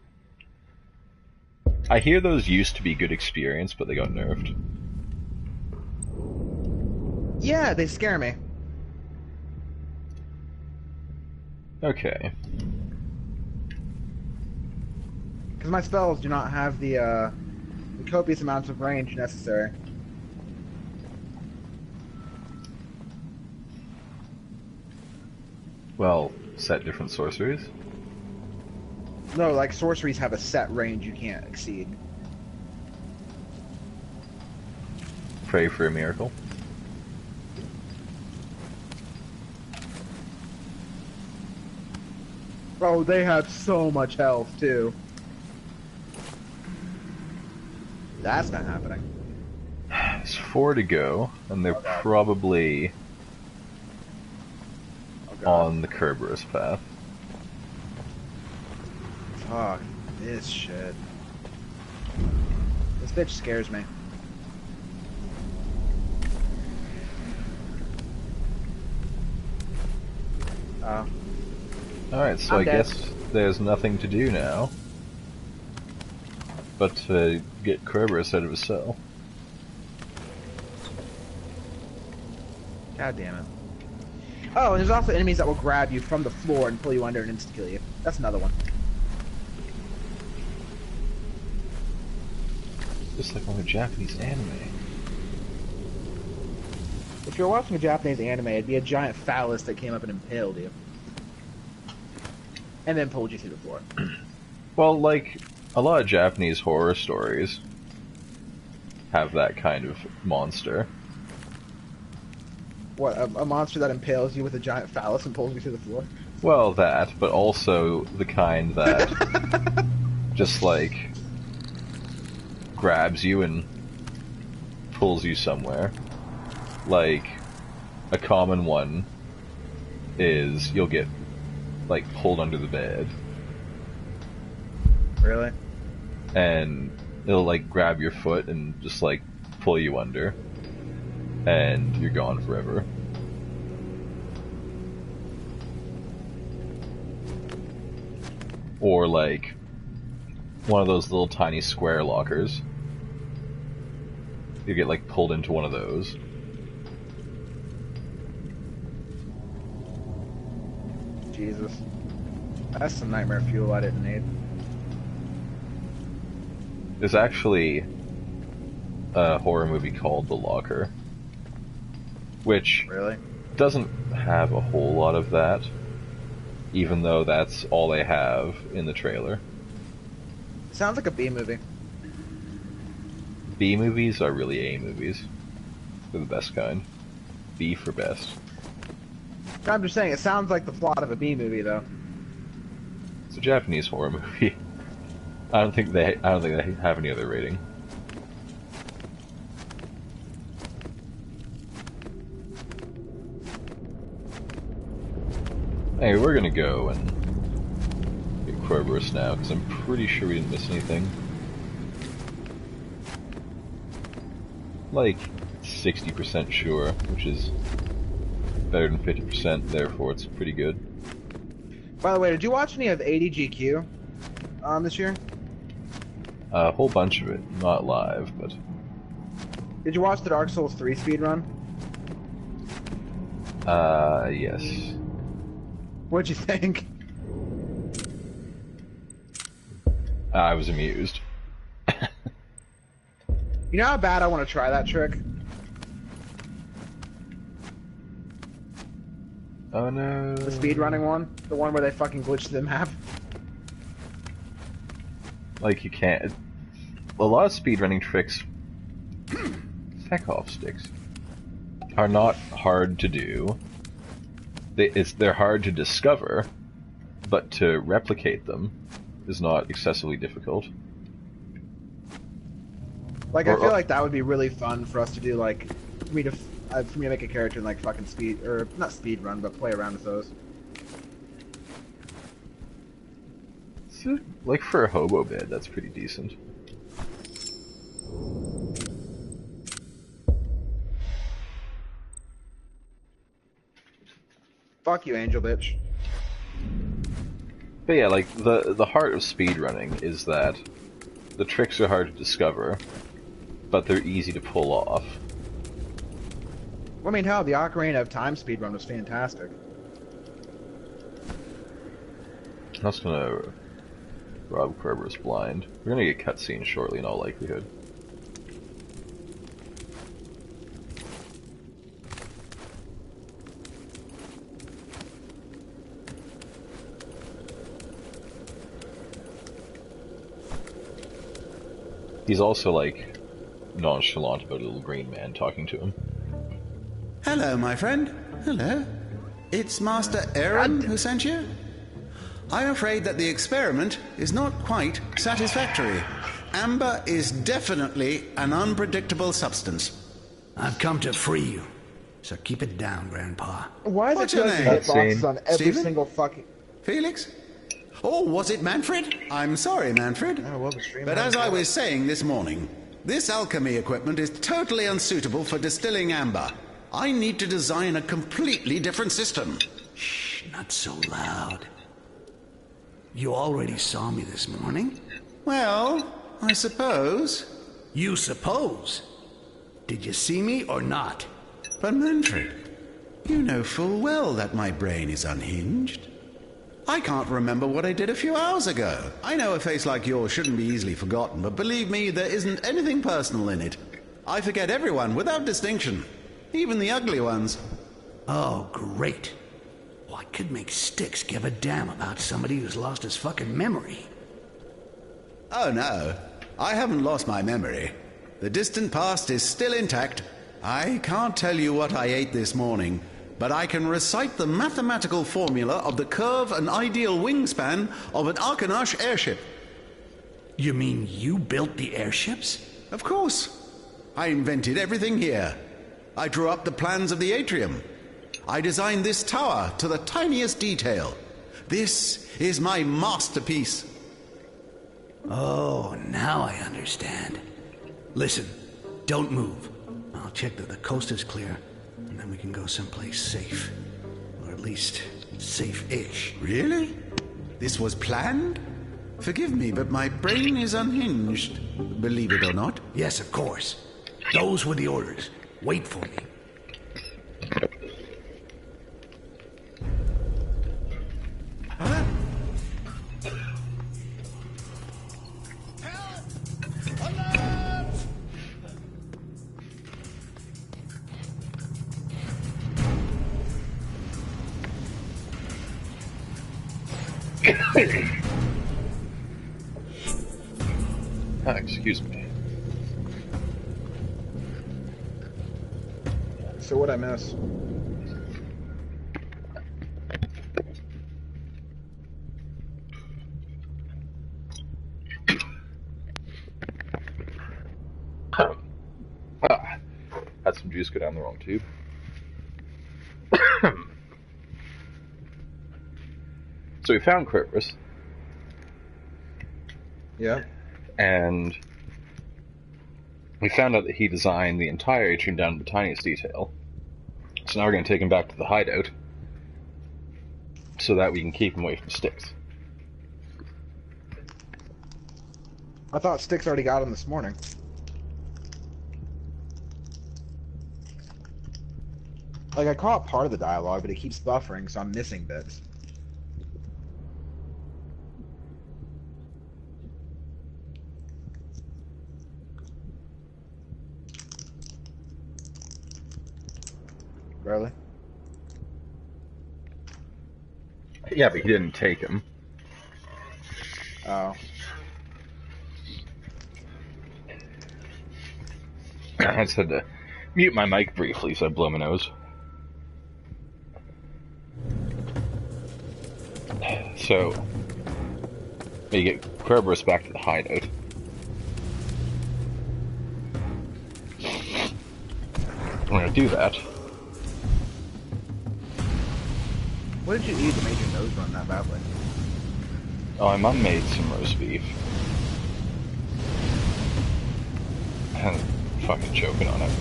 I hear those used to be good experience, but they got nerfed. Yeah, they scare me. Okay. Because my spells do not have the copious amounts of range necessary. Well, set different sorceries. No, like sorceries have a set range you can't exceed. Pray for a miracle. Oh, they have so much health, too. That's not happening. There's 4 to go, and they're probably on the Kerberos path. Fuck this shit. This bitch scares me. Oh. Alright, so I guess there's nothing to do now but to get Kerberos out of his cell. God damn it. Oh, and there's also enemies that will grab you from the floor and pull you under and insta-kill you. That's another one. Just like on a Japanese anime. If you're watching a Japanese anime, it'd be a giant phallus that came up and impaled you. And then pulled you through the floor. Well, like, a lot of Japanese horror stories have that kind of monster. What, a monster that impales you with a giant phallus and pulls you through the floor? Well, that, but also the kind that just, like, grabs you and pulls you somewhere. Like, a common one is you'll get, like, pulled under the bed. Really? And it'll, like, grab your foot and just, like, pull you under. And you're gone forever. Or, like, one of those little tiny square lockers. You get, like, pulled into one of those. Jesus. That's some nightmare fuel I didn't need. There's actually a horror movie called The Locker, which Really? doesn't have a whole lot of that, even though that's all they have in the trailer. It sounds like a B movie. B movies are really A movies. They're the best kind. B for best. I'm just saying, it sounds like the plot of a B movie, though. It's a Japanese horror movie. I don't think they have any other rating. Anyway, we're gonna go and get Kerberos now, because I'm pretty sure we didn't miss anything. Like, 60% sure, which is better than 50%, therefore it's pretty good. By the way, did you watch any of ADGQ this year? A whole bunch of it, not live, but... Did you watch the Dark Souls 3 speedrun? Yes. What'd you think? I was amused. You know how bad I want to try that trick? Oh no. The speedrunning one? The one where they fucking glitch the map? Like, you can't... A lot of speedrunning tricks Feck off, Styx. Are not hard to do. They're hard to discover, but to replicate them is not excessively difficult. Like, I feel like that would be really fun for us to do, like, for me to make a character and, like, fucking speed, or not speed run, but play around with those. So, like, for a hobo bed, that's pretty decent. Fuck you, angel bitch. But yeah, like, the heart of speedrunning is that the tricks are hard to discover, but they're easy to pull off. I mean, hell, the Ocarina of Time speedrun was fantastic. That's gonna rob Kerber's blind. We're gonna get cutscenes shortly in all likelihood. He's also, like, nonchalant about a little green man talking to him. Hello, my friend. Hello. It's Master Aaron who sent you? I'm afraid that the experiment is not quite satisfactory. Amber is definitely an unpredictable substance. I've come to free you, so keep it down, Grandpa. Why is What's it your good name? hitboxes on every Steven? single fucking... Felix? Oh, was it Manfred? I'm sorry, Manfred. Oh, well, the stream But has as I that. was saying this morning, this alchemy equipment is totally unsuitable for distilling amber. I need to design a completely different system. Shh, not so loud. You already saw me this morning? Well, I suppose. You suppose? Did you see me or not? But Manfred, you know full well that my brain is unhinged. I can't remember what I did a few hours ago. I know a face like yours shouldn't be easily forgotten, but believe me, there isn't anything personal in it. I forget everyone without distinction, even the ugly ones. Oh, great. Well, I could make Styx give a damn about somebody who's lost his fucking memory. Oh no, I haven't lost my memory. The distant past is still intact. I can't tell you what I ate this morning, but I can recite the mathematical formula of the curve and ideal wingspan of an Arkanash airship. You mean you built the airships? Of course. I invented everything here. I drew up the plans of the atrium. I designed this tower to the tiniest detail. This is my masterpiece. Oh, now I understand. Listen, don't move. I'll check that the coast is clear, and then we can go someplace safe. Or at least, safe-ish. Really? This was planned? Forgive me, but my brain is unhinged. Believe it or not. Yes, of course. Those were the orders. Wait for me. Excuse me. So what'd I miss? Had some juice go down the wrong tube. So we found Quivers. Yeah. And we found out that he designed the entire atrium down to the tiniest detail. So now we're going to take him back to the hideout so that we can keep him away from Styx. I thought Styx already got him this morning. Like, I caught part of the dialogue, but it keeps buffering, so I'm missing bits. Really? Yeah, but he didn't take him. Oh. I just had to Mute my mic briefly so I blow my nose. So, you get Kerberos back to the hideout. I'm gonna do that. What did you eat to make your nose run that badly? Oh, my mum made some roast beef. I'm fucking choking on it.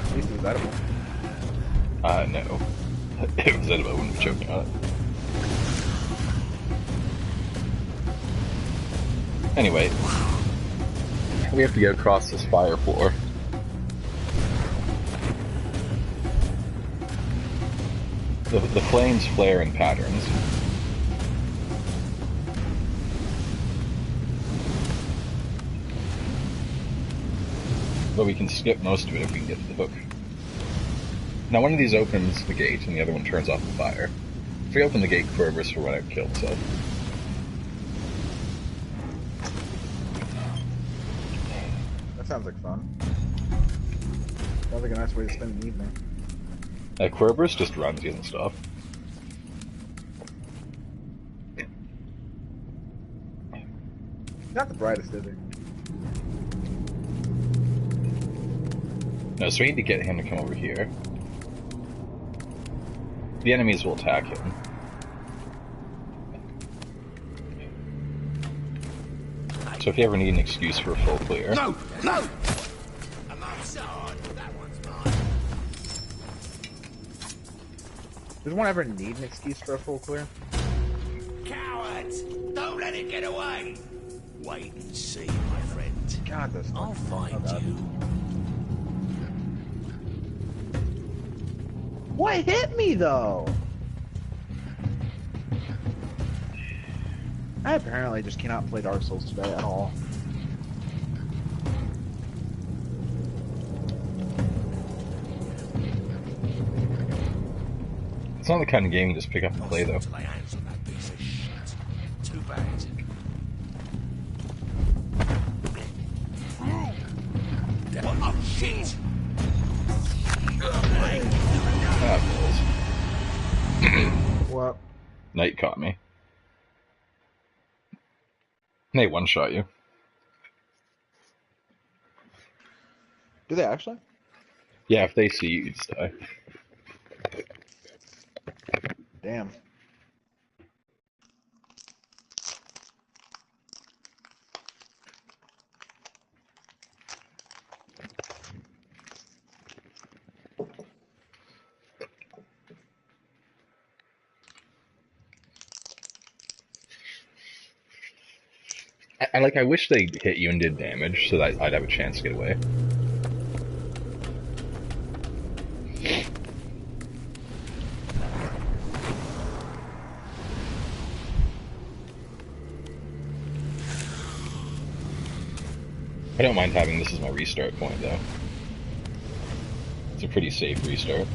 At least it was edible. No. It was edible, I wouldn't be choking on it. Anyway, we have to get across this fire floor. The flames flare in patterns. But we can skip most of it if we can get to the hook. Now one of these opens the gate and the other one turns off the fire. If we open the gate, Kerberos will run out and kill himself. That sounds like fun. Sounds like a nice way to spend an evening. Kerberos just runs, he doesn't stop. Not the brightest, is he? No, so we need to get him to come over here. The enemies will attack him. So if you ever need an excuse for a full clear... No! No! I'm outside. That one's mine. Does one ever need an excuse for a full clear? Cowards! Don't let it get away! Wait and see, my friend. God, this. I'll find you. What hit me though? I apparently just cannot play Dark Souls today at all. It's not the kind of game you just pick up and play, though. Lay hands on that piece of shit. Too bad. Oh shit! What? Night caught me. Nate one-shot you. Do they actually? Yeah, if they see you, you'd die. Damn. I wish they hit you and did damage so that I'd have a chance to get away. I don't mind having this as my restart point, though. It's a pretty safe restart.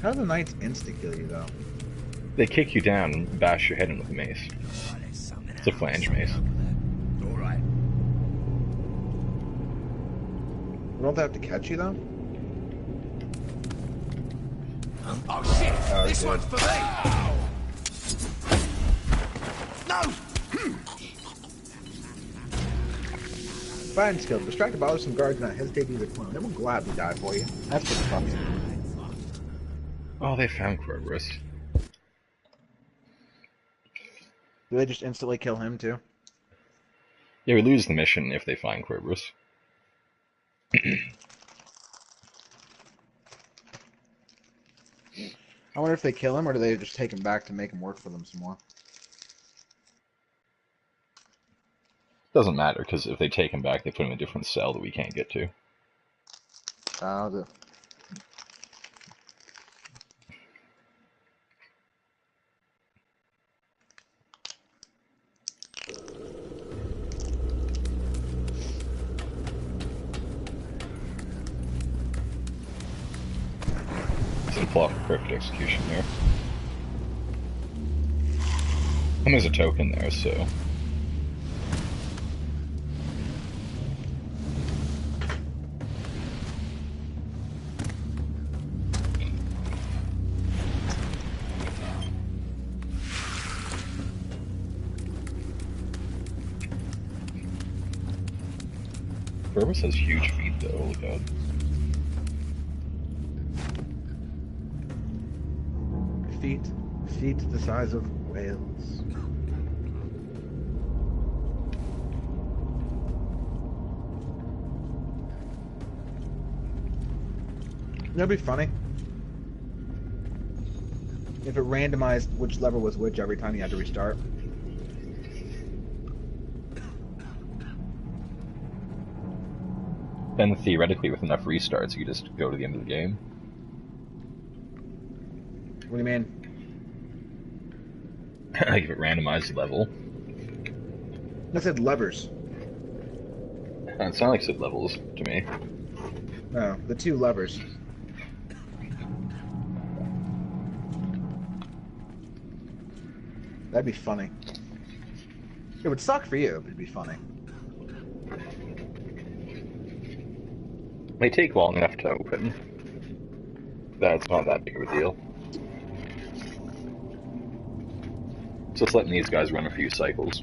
How do the knights insta-kill you, though? They kick you down and bash your head in with a mace. It's a flange mace. Alright. Don't they have to catch you, though? Oh shit! Oh, This good. one's for me! No! Fighting skill. Distract bothersome guards and not hesitate to use a clone. They will gladly die for you. That's what the fuck's. Oh, they found Kerberos. Do they just instantly kill him, too? Yeah, we lose the mission if they find Kerberos. I wonder if they kill him, or do they just take him back to make him work for them some more? Doesn't matter, because if they take him back, they put him in a different cell that we can't get to. I'll do. pull off a perfect execution there. And there's a token there, so... Purvis has huge feet though, holy god. Feet the size of whales. That'd be funny if it randomized which lever was which every time you had to restart. Then theoretically, with enough restarts, you just go to the end of the game. What do you mean? Like if it randomized the level. I said levers. It sounded like it said levels to me. No, the two levers. That'd be funny. It would suck for you, but it'd be funny. They take long enough to open. That's not that big of a deal. Just letting these guys run a few cycles.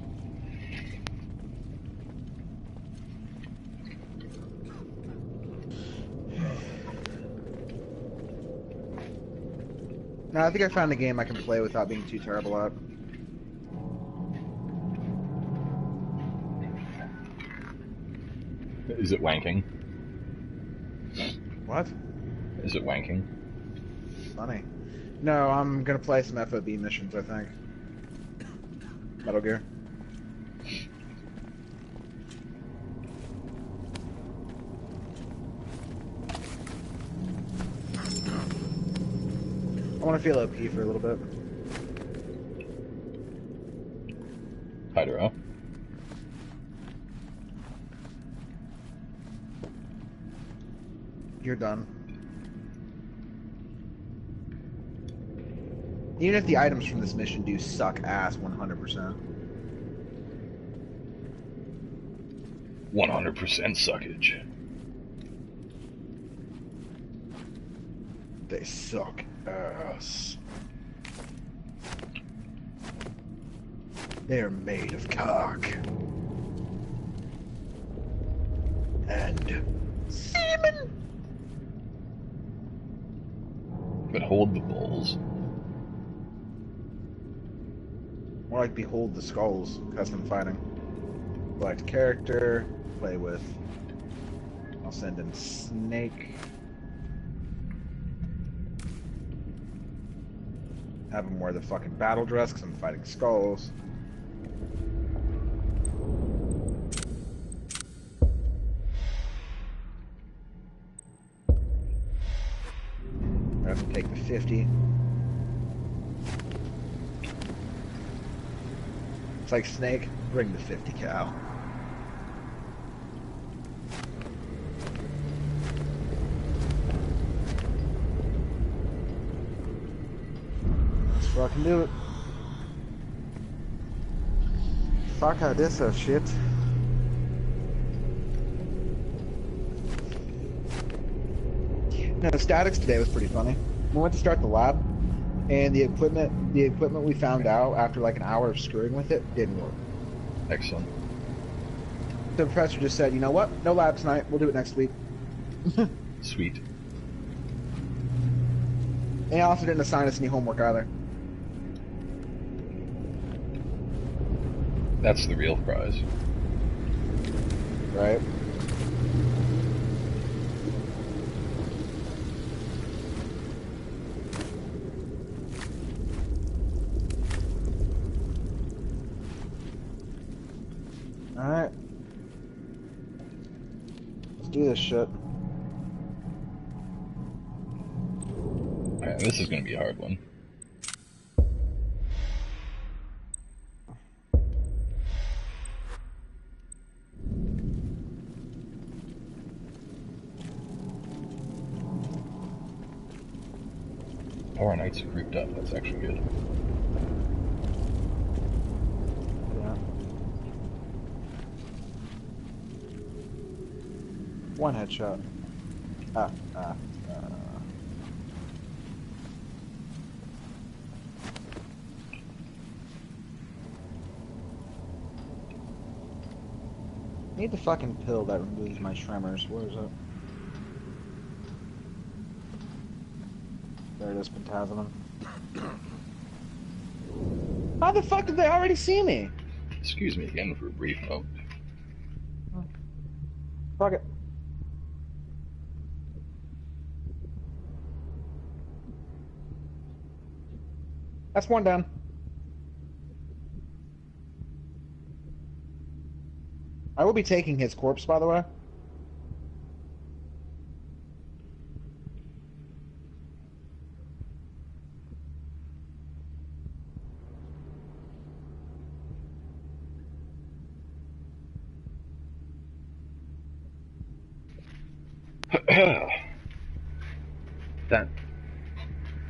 No, I think I found a game I can play without being too terrible at. Is it wanking? What? Is it wanking? Funny. No, I'm gonna play some FOB missions, I think. Metal Gear. I want to feel OP for a little bit. Hydra. You're done. Even if the items from this mission do suck ass 100%. 100% suckage. They suck ass. They're made of cock. And semen. But hold the balls. More like behold the skulls, custom fighting. Select character, play with. I'll send in Snake. Have him wear the fucking battle dress because I'm fighting skulls. Have him take the 50. It's like Snake, bring the 50 cal. Let's fucking do it. Fuck, I did so shit. No, Statics today was pretty funny. We went to start the lab, and the equipment we found out after like an hour of screwing with it didn't work. Excellent. The professor just said, you know what? No lab tonight. We'll do it next week. Sweet. And he also didn't assign us any homework either. That's the real prize. Right? Alright. Let's do this shit. Alright, this is gonna be a hard one. Oh, our knights are grouped up. That's actually good. Yeah. One headshot. Need the fucking pill that removes my tremors. Where is it? There it is, Pentagonum. How the fuck did they already see me? Excuse me again for a brief moment. Fuck it. That's one down. I will be taking his corpse, by the way.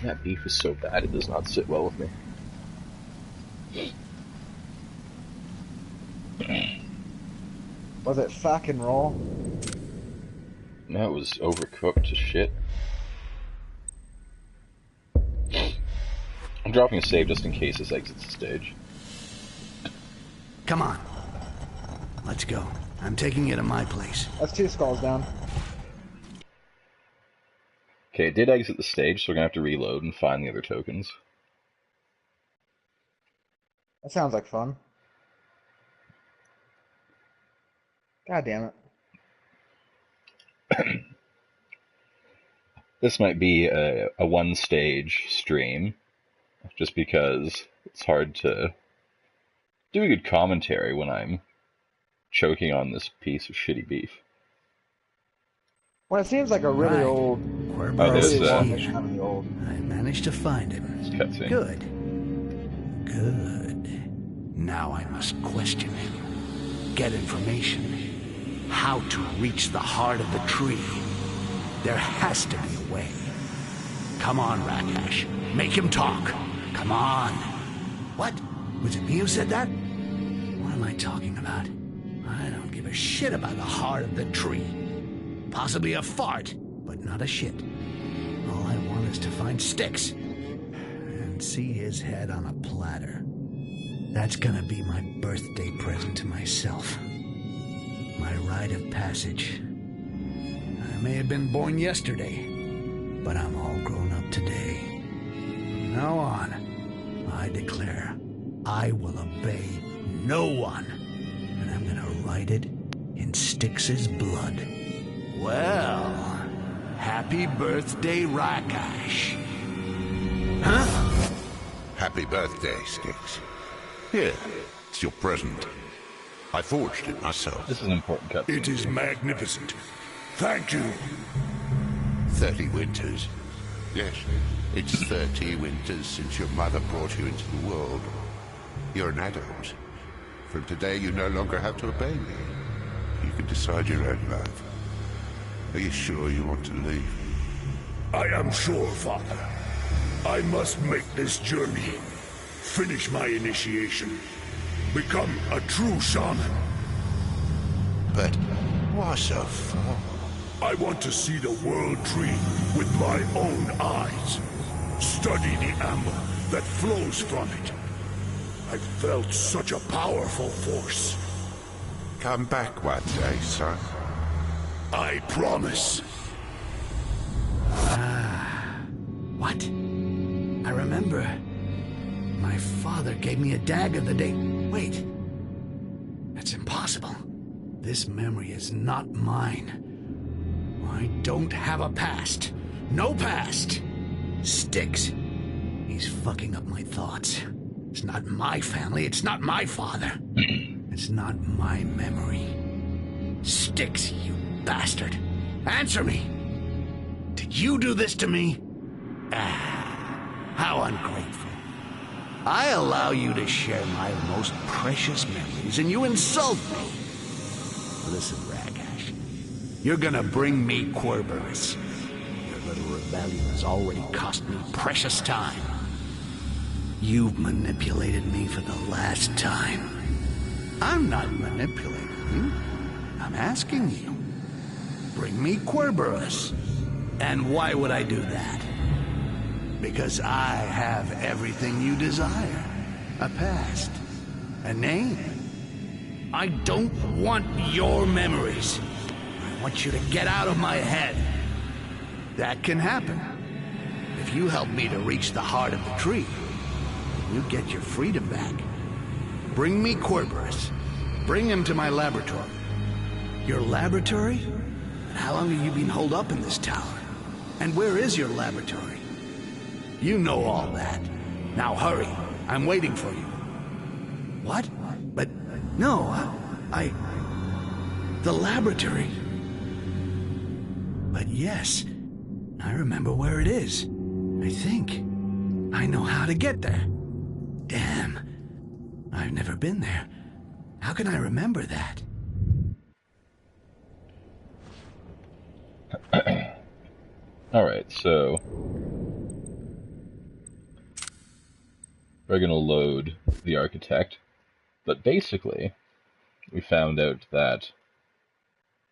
That beef is so bad it does not sit well with me. Was it fucking raw? No, it was overcooked to shit. I'm dropping a save just in case this exits the stage. Come on. Let's go. I'm taking you to my place. That's 2 skulls down. Okay, it did exit the stage, so we're gonna have to reload and find the other tokens. That sounds like fun. God damn it. This might be a one-stage stream, just because it's hard to do a good commentary when I'm choking on this piece of shitty beef. Well, it seems like a really old... Oh, there's I managed to find him. cutscene. Good. Good. Now I must question him. Get information. How to reach the heart of the tree. There has to be a way. Come on, Rakash. Make him talk. Come on. What? Was it me who said that? What am I talking about? I don't give a shit about the heart of the tree. Possibly a fart, but not a shit. All I want is to find Styx. And see his head on a platter. That's gonna be my birthday present to myself. My rite of passage. I may have been born yesterday, but I'm all grown up today. From now on, I declare I will obey no one, and I'm gonna write it in Styx's blood. Well, happy birthday, Rakash. Huh? Happy birthday, Styx. Here, it's your present. I forged it myself. This is an important cutscene. It is magnificent. Thank you. 30 winters. Yes, it's 30 winters since your mother brought you into the world. You're an adult. From today, you no longer have to obey me. You can decide your own life. Are you sure you want to leave? I am sure, Father. I must make this journey. Finish my initiation. Become a true shaman. But why so far? I want to see the world tree with my own eyes. Study the amber that flows from it. I've felt such a powerful force. Come back one day, son. I promise. What? I remember. My father gave me a dagger the day... Wait. That's impossible. This memory is not mine. I don't have a past. No past. Styx. He's fucking up my thoughts. It's not my family. It's not my father. It's not my memory. Styx, you bastard. Answer me. Did you do this to me? How ungrateful. I allow you to share my most precious memories, and you insult me. Listen, Rakash. You're gonna bring me Querberus. Your little rebellion has already cost me precious time. You've manipulated me for the last time. I'm not manipulating you. I'm asking you. Bring me Querberus. And why would I do that? Because I have everything you desire. A past. A name. I don't want your memories. I want you to get out of my head. That can happen. If you help me to reach the heart of the tree, you get your freedom back. Bring me Querberus. Bring him to my laboratory. Your laboratory? How long have you been holed up in this tower? And where is your laboratory? You know all that. Now hurry. I'm waiting for you. What? But no, I... The laboratory. But yes, I remember where it is. I think. I know how to get there. Damn. I've never been there. How can I remember that? Alright, so we're going to load the architect, but basically we found out that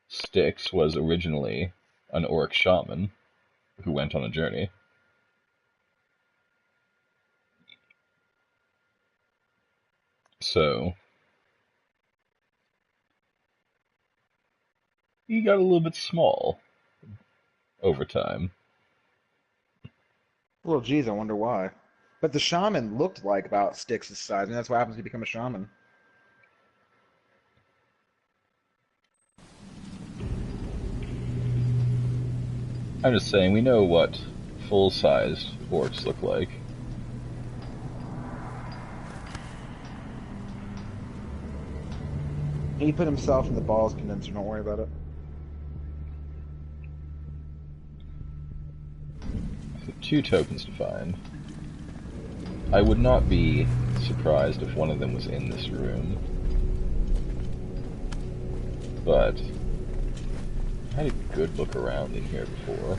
Styx was originally an orc shaman who went on a journey. So he got a little bit small over time. Well, geez, I wonder why. But the shaman looked like about Styx's size, and that's what happens when you become a shaman. I'm just saying, we know what full-sized orcs look like. He put himself in the balls condenser, don't worry about it. So 2 tokens to find. I would not be surprised if one of them was in this room. But I had a good look around in here before.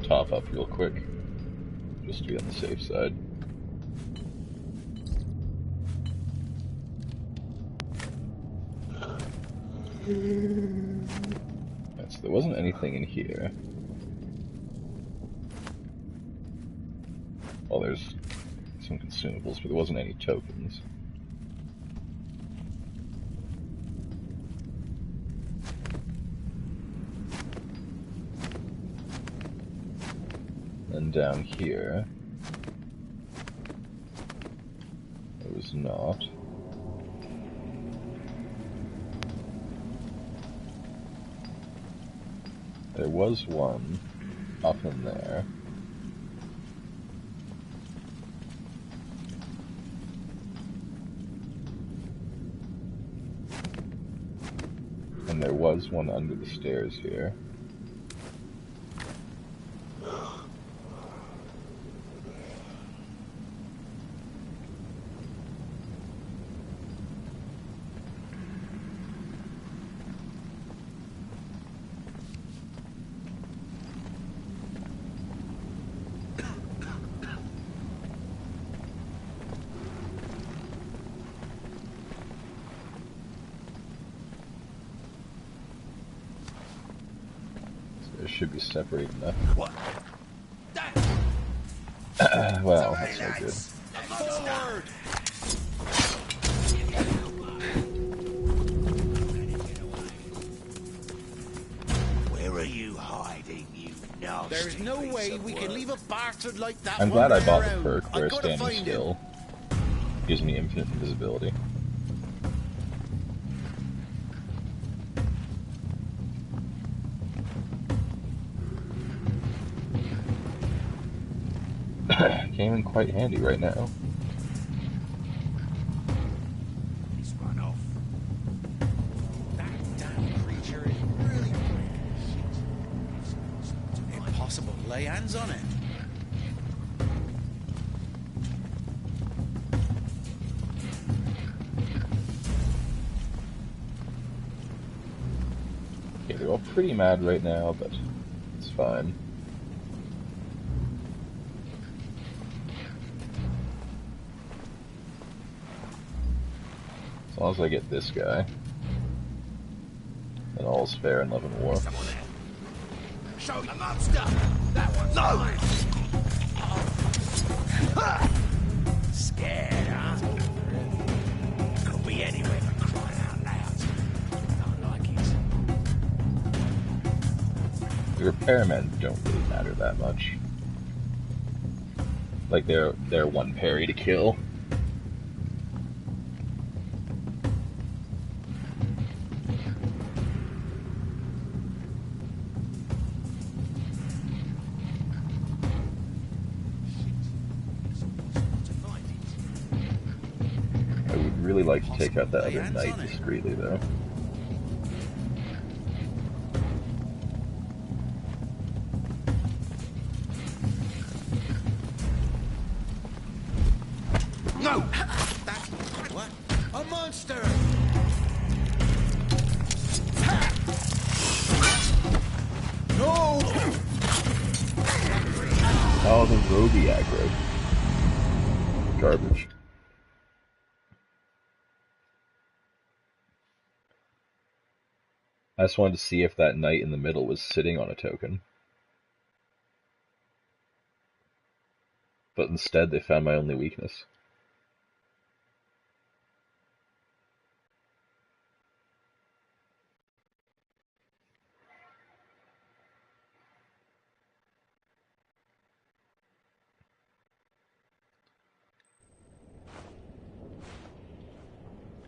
Top up real quick, just to be on the safe side. Right, so there wasn't anything in here. Well, there's some consumables, but there wasn't any tokens. And down here, it was not. There was one up in there. And there was one under the stairs here. Should be separate enough. What? Well, that's no good. Forward! Where are you hiding, you nasty? There's no way we can leave a bastard like that. I'm glad I bought the around. perk where I've got to standing find still gives me infinite invisibility. came in quite handy right now. He's run off. That damn creature is really quick. Impossible to lay hands on it. Okay, they're all pretty mad right now, but it's fine. As long as I get this guy, then all's fair in love and war. Show the monster! That one's mine! Scared, huh? Could be anywhere for crying out loud. Don't like it. The repairmen don't really matter that much. Like, they're one parry to kill. I would really like to take out that other knight discreetly, though. No! That's what? A monster! No! Oh, the roguey aggro. Garbage. I just wanted to see if that knight in the middle was sitting on a token. But instead, they found my only weakness.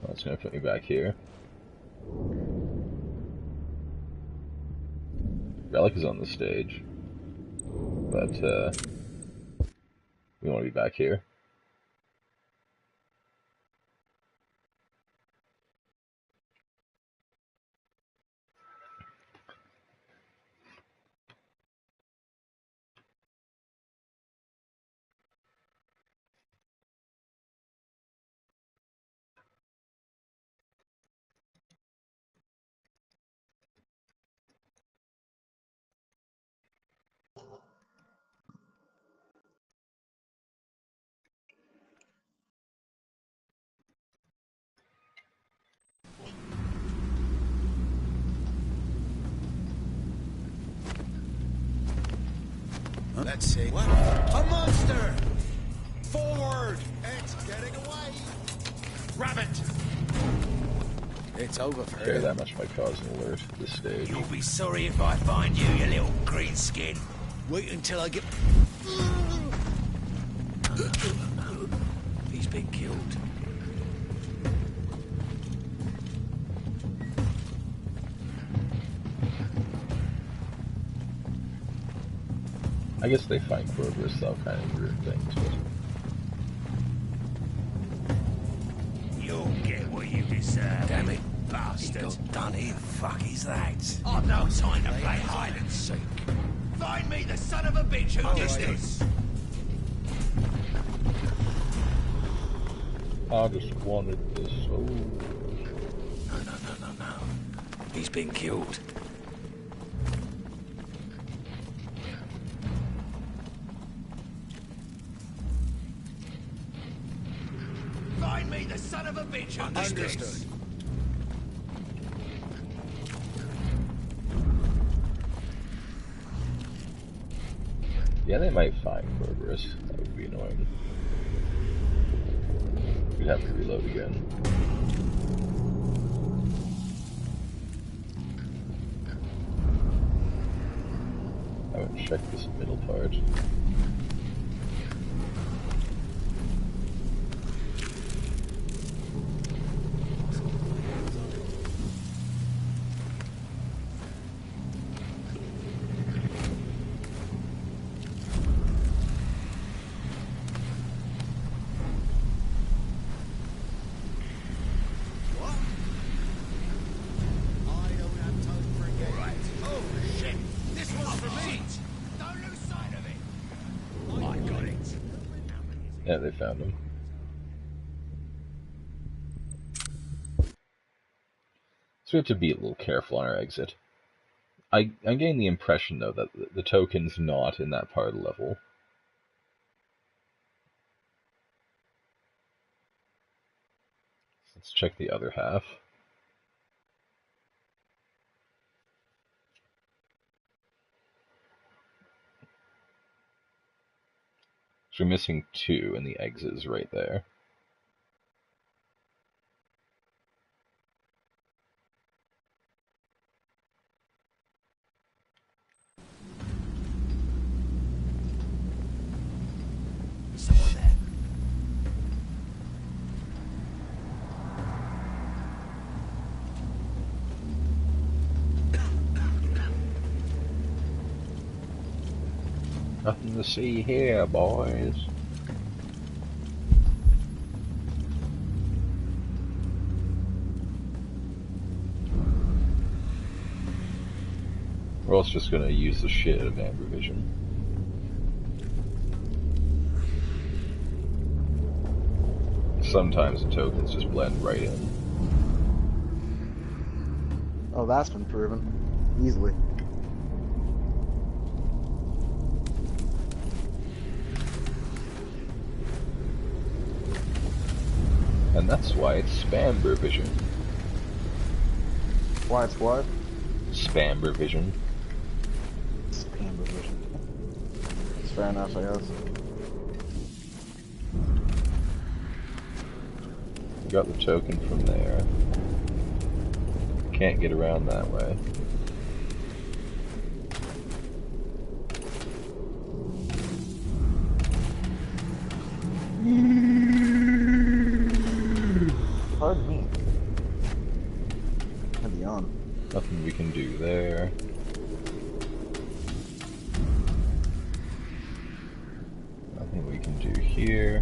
That's gonna put me back here. Relic is on the stage, but we want to be back here. Let's see. What? A monster! Forward! It's getting away! Grab it! It's over for Okay, him. that much might cause an alert at this stage. You'll be sorry if I find you, you little green skin. Wait until I get... He's been killed. I guess they find Corvus, so kind of weird things, but... You'll get what you deserve. Damn it, bastard. He got done in. Fuck is that? I've no time to play hide and seek. Find me the son of a bitch who did this. I just wanted this. Oh. No. He's been killed. Find me the son of a bitch who did this. Yeah, they might find Corvus. That would be annoying. We'd have to reload again. I would check this middle part. Yeah, they found him. So we have to be a little careful on our exit. I'm getting the impression, though, that the token's not in that part of the level. Let's check the other half. So we're missing 2, and the exit is right there. Someone there. Nothing to see here, boys. We're also just gonna use the shit out of Amber Vision. Sometimes the tokens just blend right in. Oh, that's been proven. Easily. And that's why it's Spamber Vision. Why it's what? Spamber Vision. Spamber Vision. It's fair enough, I guess. Got the token from there. Can't get around that way. Pardon me. I'd be on. Nothing we can do there. Nothing we can do here.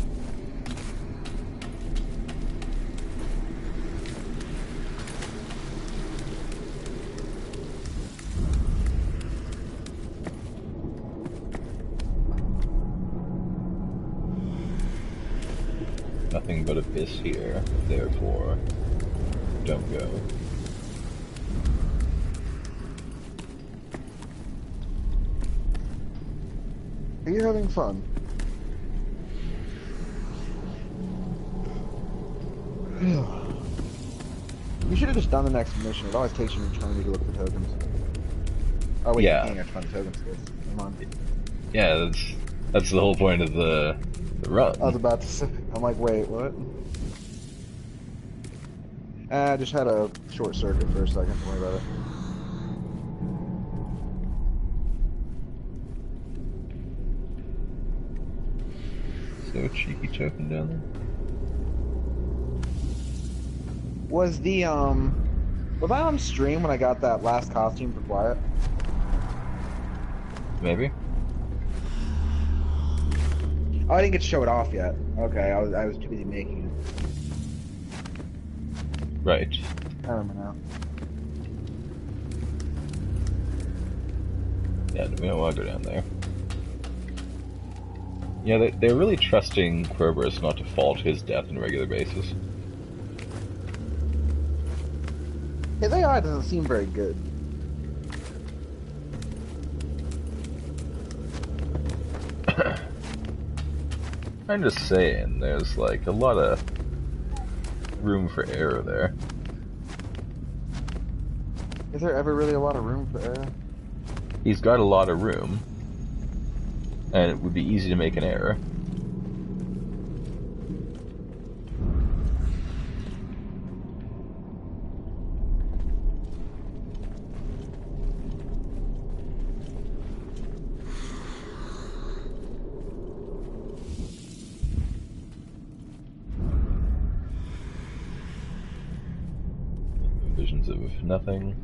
Nothing but abyss here, therefore, don't go. Are you having fun? You should have just done the next mission. It always takes you an eternity to look for tokens. Oh wait, Yeah. you can't find tokens. Come on. Yeah, that's the whole point of the run. I was about to say. I'm like, wait, what? I just had a short circuit for a second. Don't worry about it. So cheeky token down there. Was I on stream when I got that last costume for Quiet? Maybe. Oh, I didn't get to show it off yet. Okay, I was too busy making it. Right. I remember now. Yeah, we don't want to go down there. Yeah, they're really trusting Kerberos not to fall to his death on a regular basis. His AI doesn't seem very good. I'm just saying, there's like a lot of room for error there. Is there ever really a lot of room for error? He's got a lot of room, and it would be easy to make an error. Visions of nothing.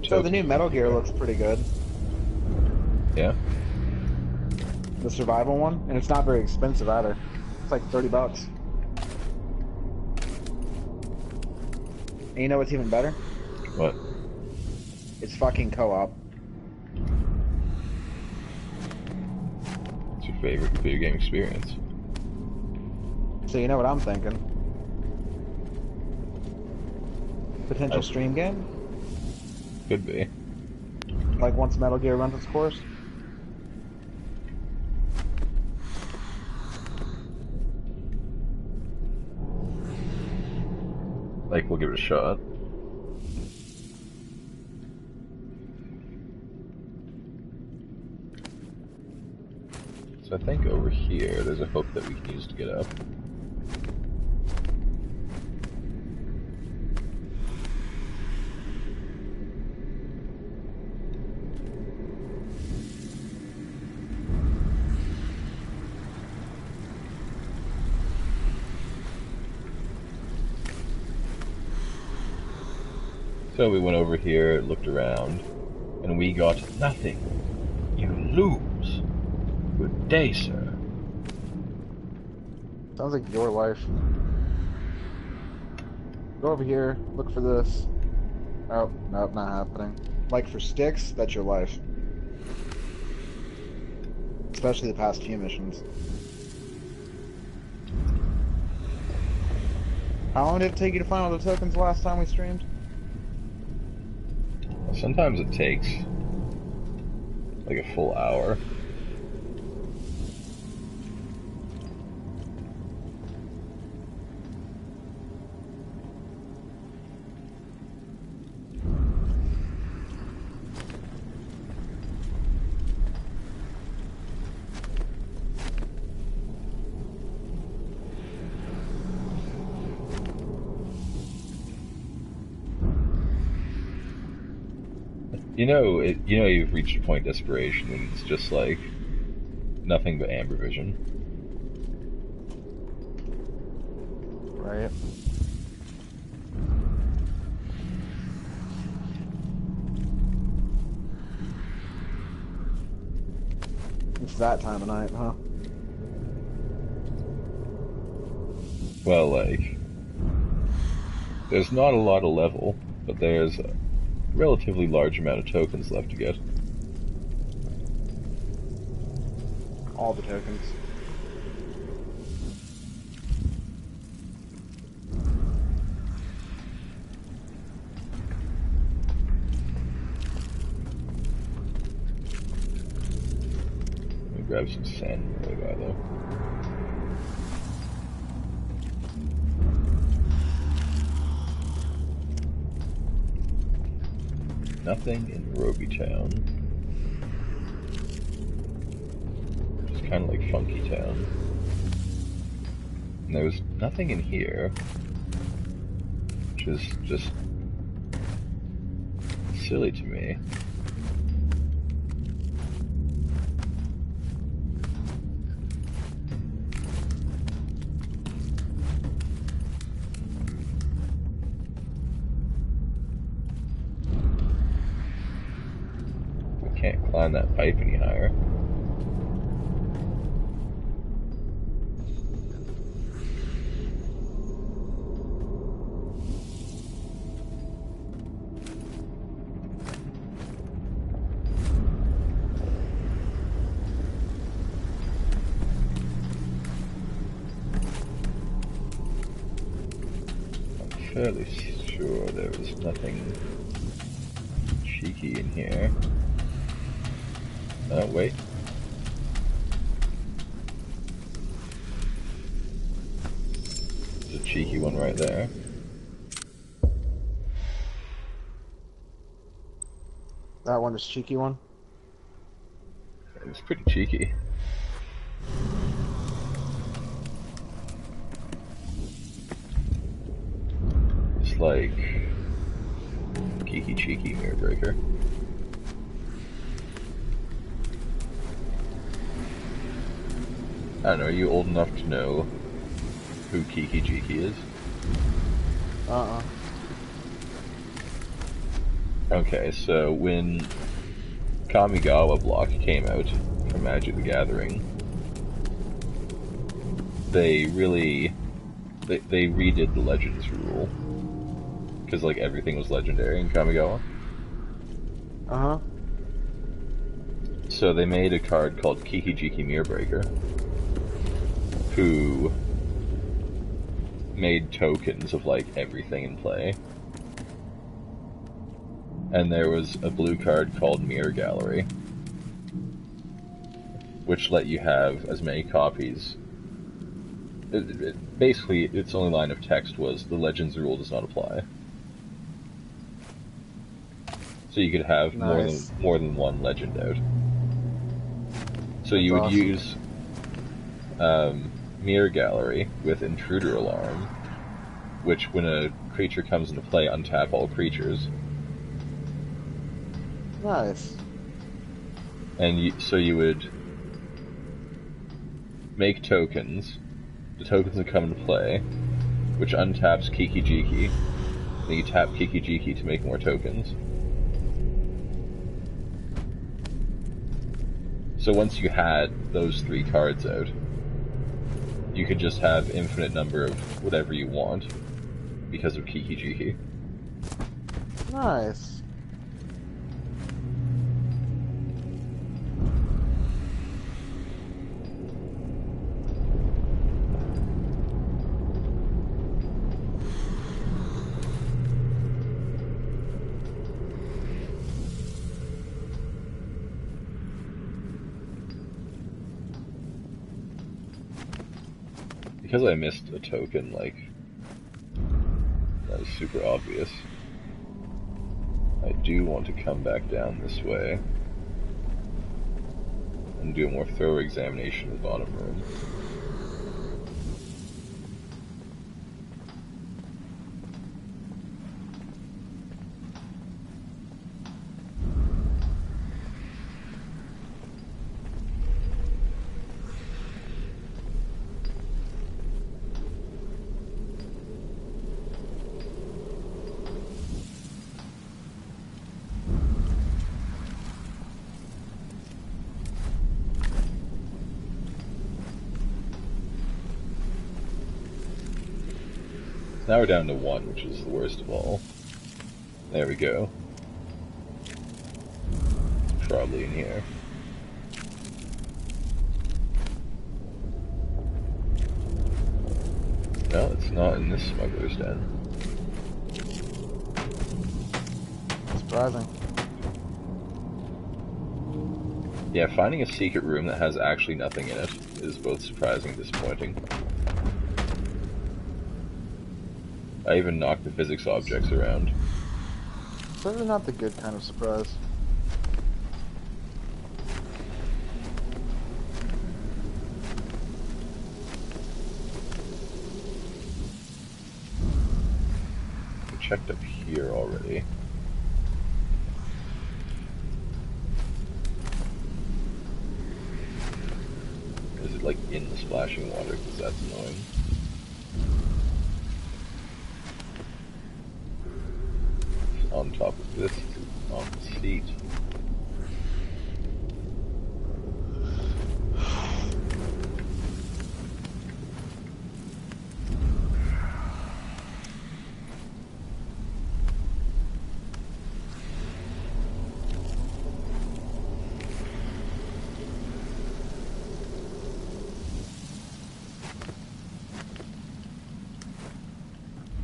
So the new Metal Gear looks pretty good. Yeah? The survival one, and it's not very expensive either. It's like $30. And you know what's even better? What? It's fucking co-op. favorite video game experience. So you know what I'm thinking? Potential stream game? Could be. Like once Metal Gear runs its course? Like, we'll give it a shot. So I think over here, there's a hook that we can use to get up. So we went over here, looked around, and we got nothing. You lose. Good day, sir. Sounds like your life. Go over here, look for this. Oh, nope, not happening. Like for Styx, that's your life. Especially the past few missions. How long did it take you to find all the tokens last time we streamed? Sometimes it takes like a full hour. You know, you've reached a point of desperation when it's just like nothing but amber vision. Right. It's that time of night, huh? Well, like, there's not a lot of level, but there's a relatively large amount of tokens left to get. All the tokens. Let me grab some sand really by though. Nothing in Roby Town. It's kind of like Funky Town. And there was nothing in here, which is just silly to me. Can't climb that pipe any higher. I'm fairly sure there was nothing cheeky in here. Wait. There's a cheeky one right there. That one is cheeky one? It was pretty cheeky. It's like geeky cheeky mirror breaker. I don't know, are you old enough to know who Kiki Jiki is? Okay, so when Kamigawa block came out from Magic the Gathering, they redid the Legends rule. Because, like, everything was legendary in Kamigawa. Uh-huh. So So they made a card called Kiki-Jiki Mirrorbreaker, who made tokens of, like, everything in play. And there was a blue card called Mirror Gallery, which let you have as many copies. Basically, its only line of text was, the Legends rule does not apply. So you could have more than one legend out. So you would use Mirror Gallery with Intruder Alarm, which when a creature comes into play, untap all creatures. Nice. And so you would make tokens. The tokens that come into play, which untaps Kiki-Jiki. Then you tap Kiki-Jiki to make more tokens. So once you had those 3 cards out, you could just have infinite number of whatever you want because of Kiki-Jiki. Nice. Because I missed a token, like, that is super obvious. I do want to come back down this way and do a more thorough examination of the bottom room. Now we're down to 1, which is the worst of all. There we go. Probably in here. No, it's not in this smuggler's den. Surprising. Yeah, finding a secret room that has actually nothing in it is both surprising and disappointing. I even knocked the physics objects around. Certainly not the good kind of surprise. I checked up here already. Is it like in the splashing water? Because that's annoying. On top of this, on the seat.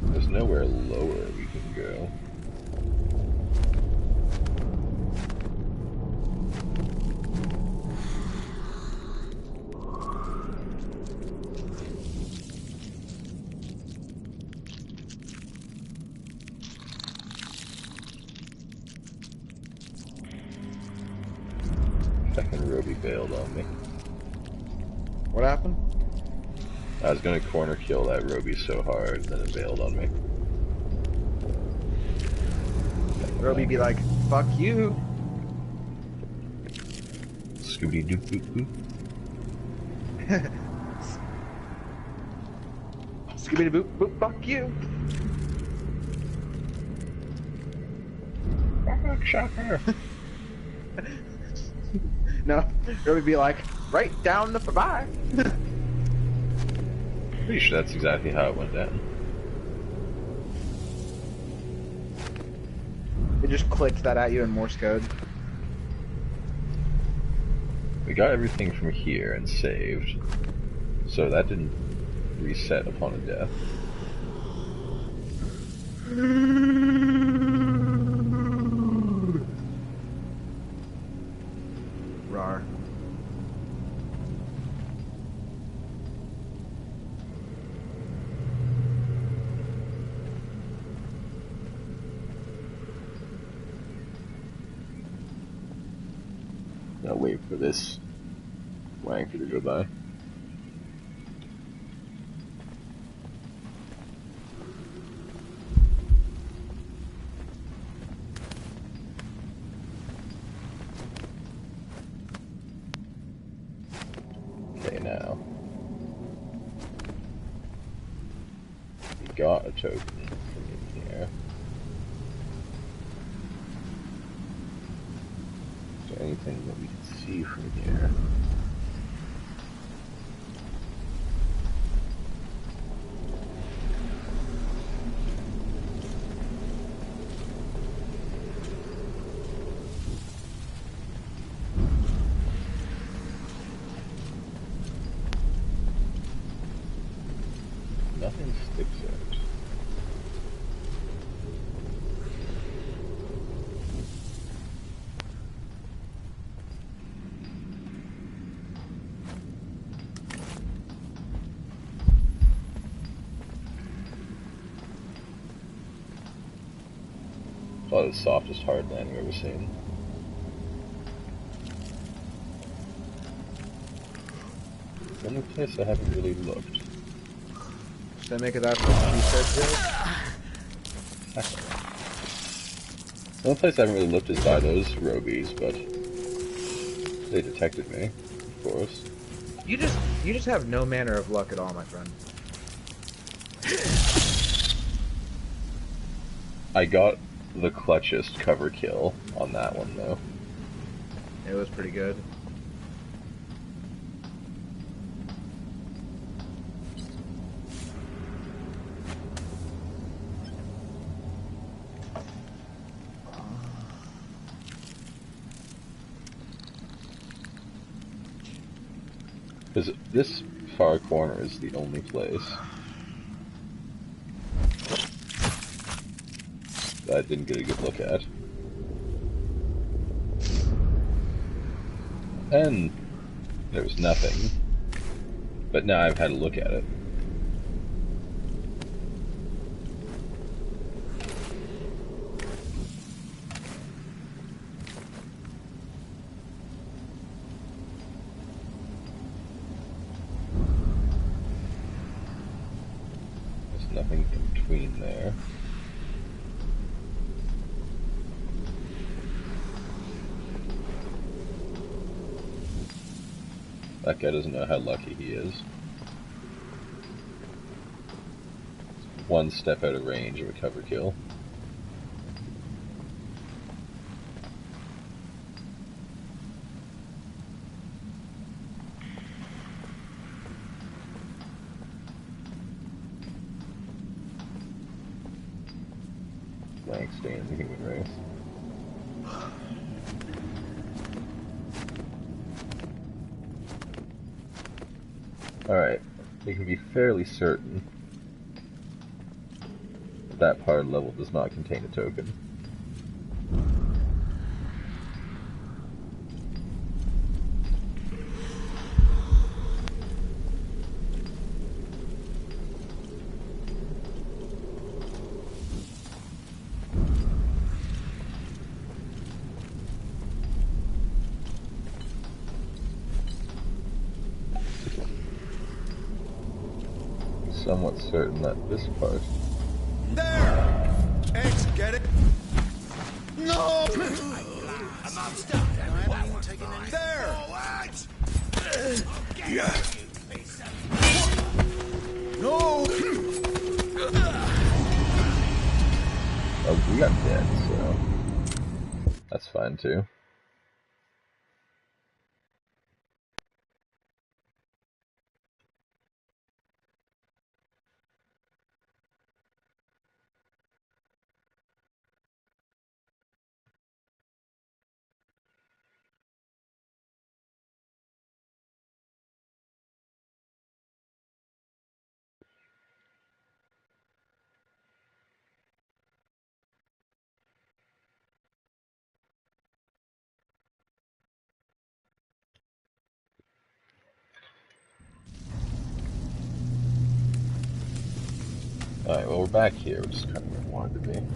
There's nowhere lower we can go. Second Roby bailed on me. What happened? I was gonna corner kill that Roby so hard, then it bailed on me. Roby be like, fuck you. Scooby doo doo doo. Scooby boop boop, fuck you. Fuck shocker. No, Roby be like, right down the bye. Pretty sure that's exactly how it went down. It just clicked that at you in Morse code. We got everything from here and saved, so that didn't reset upon a death. Rar. Now wait for this wanker to go by. Okay, now. We got a token from in here. Is there anything that we can see from here? Nothing sticks out. Probably the softest hardland I've ever seen. The only place I haven't really looked. Should I make it out what she said, Joe? The only place I haven't really looked is by those robies, but they detected me, of course. You just have no manner of luck at all, my friend. I got the clutchest cover kill on that one, though. It was pretty good. Because this far corner is the only place that I didn't get a good look at. And there was nothing, but now I've had a look at it. Nothing in between there. That guy doesn't know how lucky he is. One step out of range of a cover kill. Blank stay in the human race. Alright, we can be fairly certain that part of the level does not contain a token. Somewhat certain that this part. There! Eggs, get it? No! There! Yeah. No! Oh, we got dead, so that's fine too. we're back here, which is kind of where I wanted to be.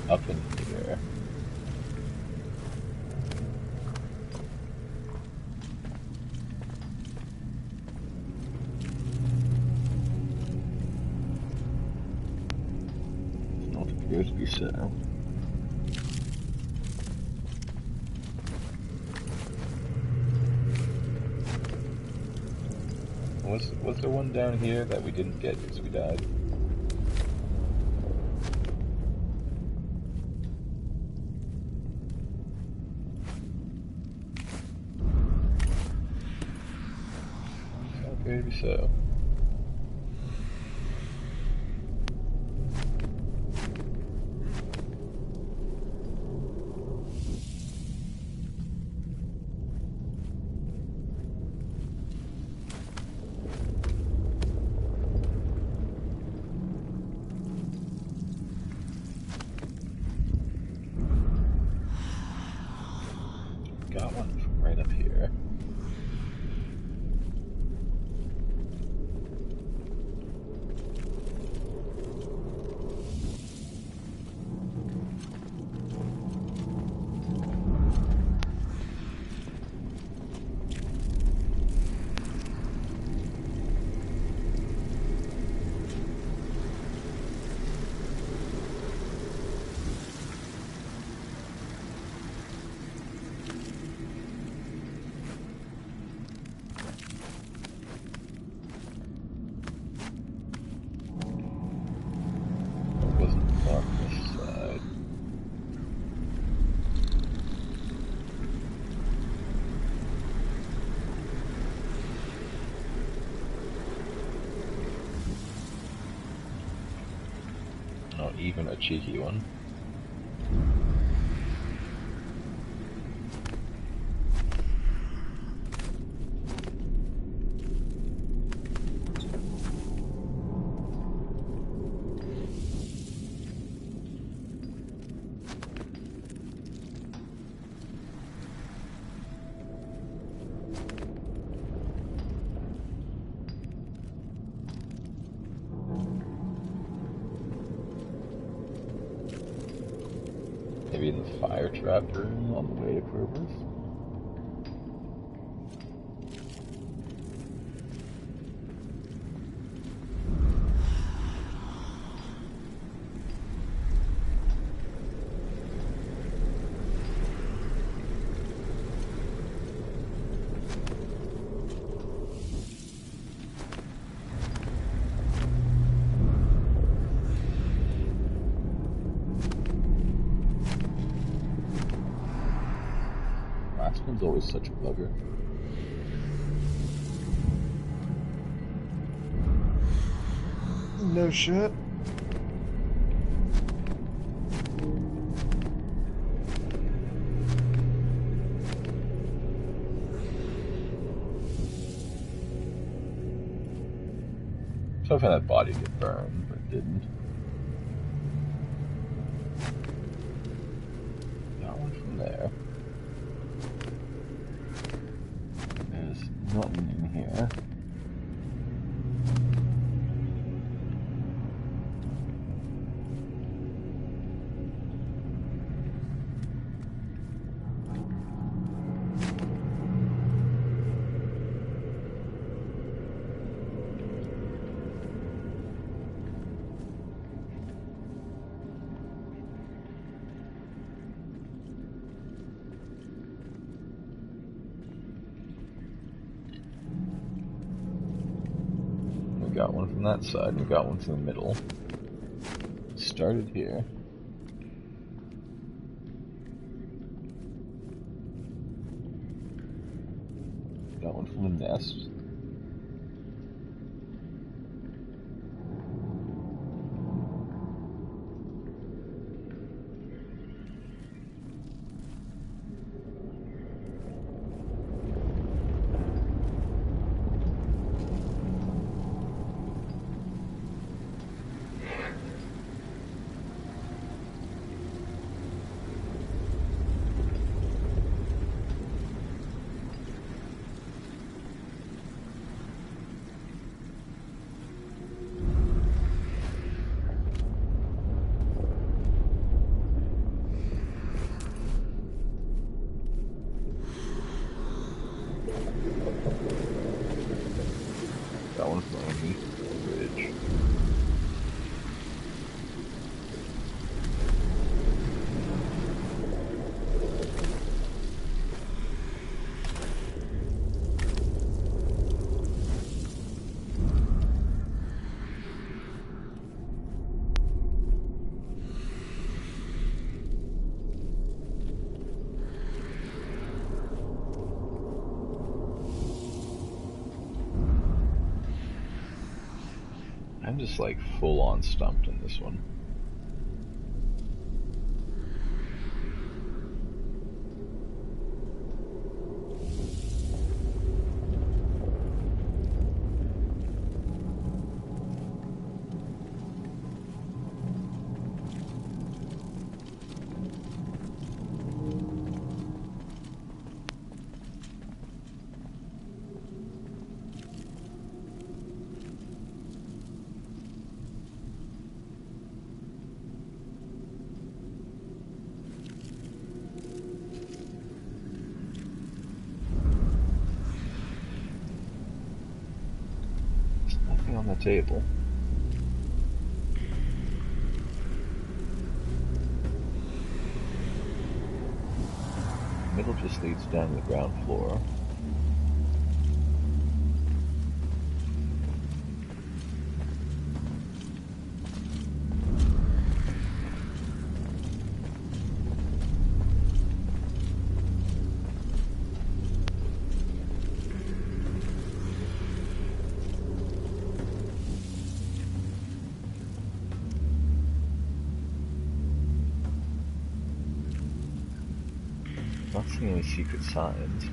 Up in here. Not appears to be so. Was there one down here that we didn't get because we died? Maybe so. Got one from right up here. Not even a cheeky one. Maybe in the fire trap room on the way to Kroger's. Aspen's always such a bugger. No shit. So I found that body get burned, but it didn't. Got one from there. There's nothing in here. We got one from that side, we got one from the middle. Started here. Got one from the nest. just like full on stumped in this one. On the table. Middle just leads down to the ground floor. Not seeing any secret signs.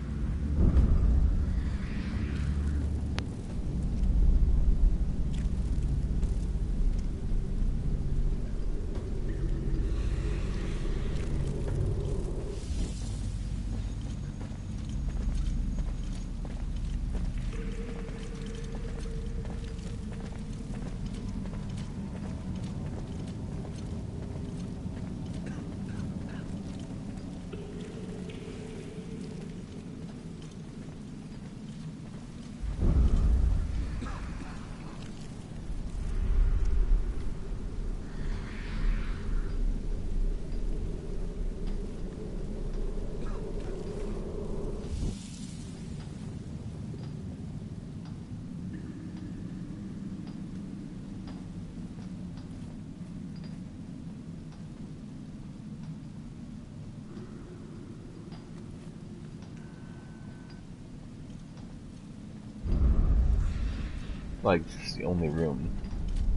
Like, this is the only room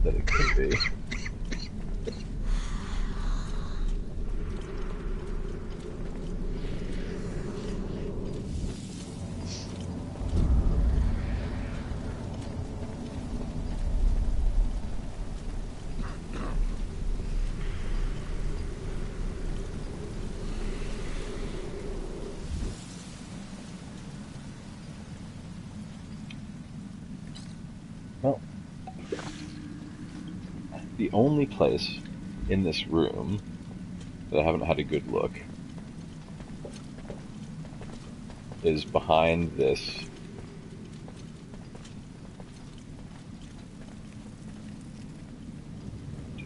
that it could be. Well, the only place in this room that I haven't had a good look is behind this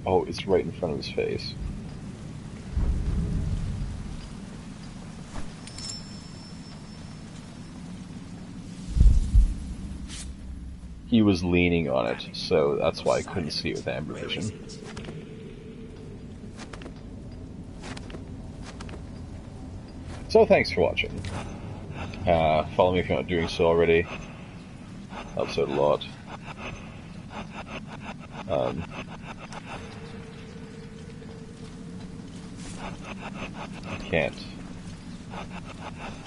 oh, it's right in front of his face. He was leaning on it, so that's why I couldn't see it with amber vision. So thanks for watching. Follow me if you're not doing so already. Helps out a lot. I can't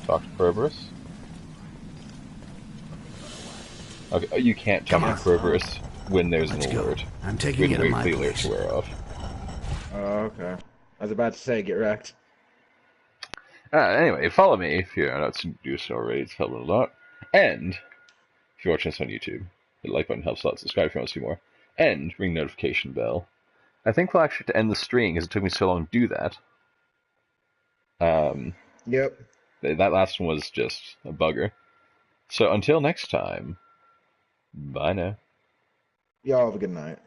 talk to Cerberus. Okay, you can't talk to Cerberus when there's an alert. I'm taking it in my the place. alerts wear off. Oh, okay. I was about to say, get wrecked. Anyway, follow me if you're not do so already. It's helping a lot. And if you're watching this on YouTube, the like button helps a lot. Subscribe if you want to see more. And ring notification bell. I think we'll actually have to end the stream because it took me so long to do that. Yep. That last one was just a bugger. So until next time, bye now. Y'all have a good night.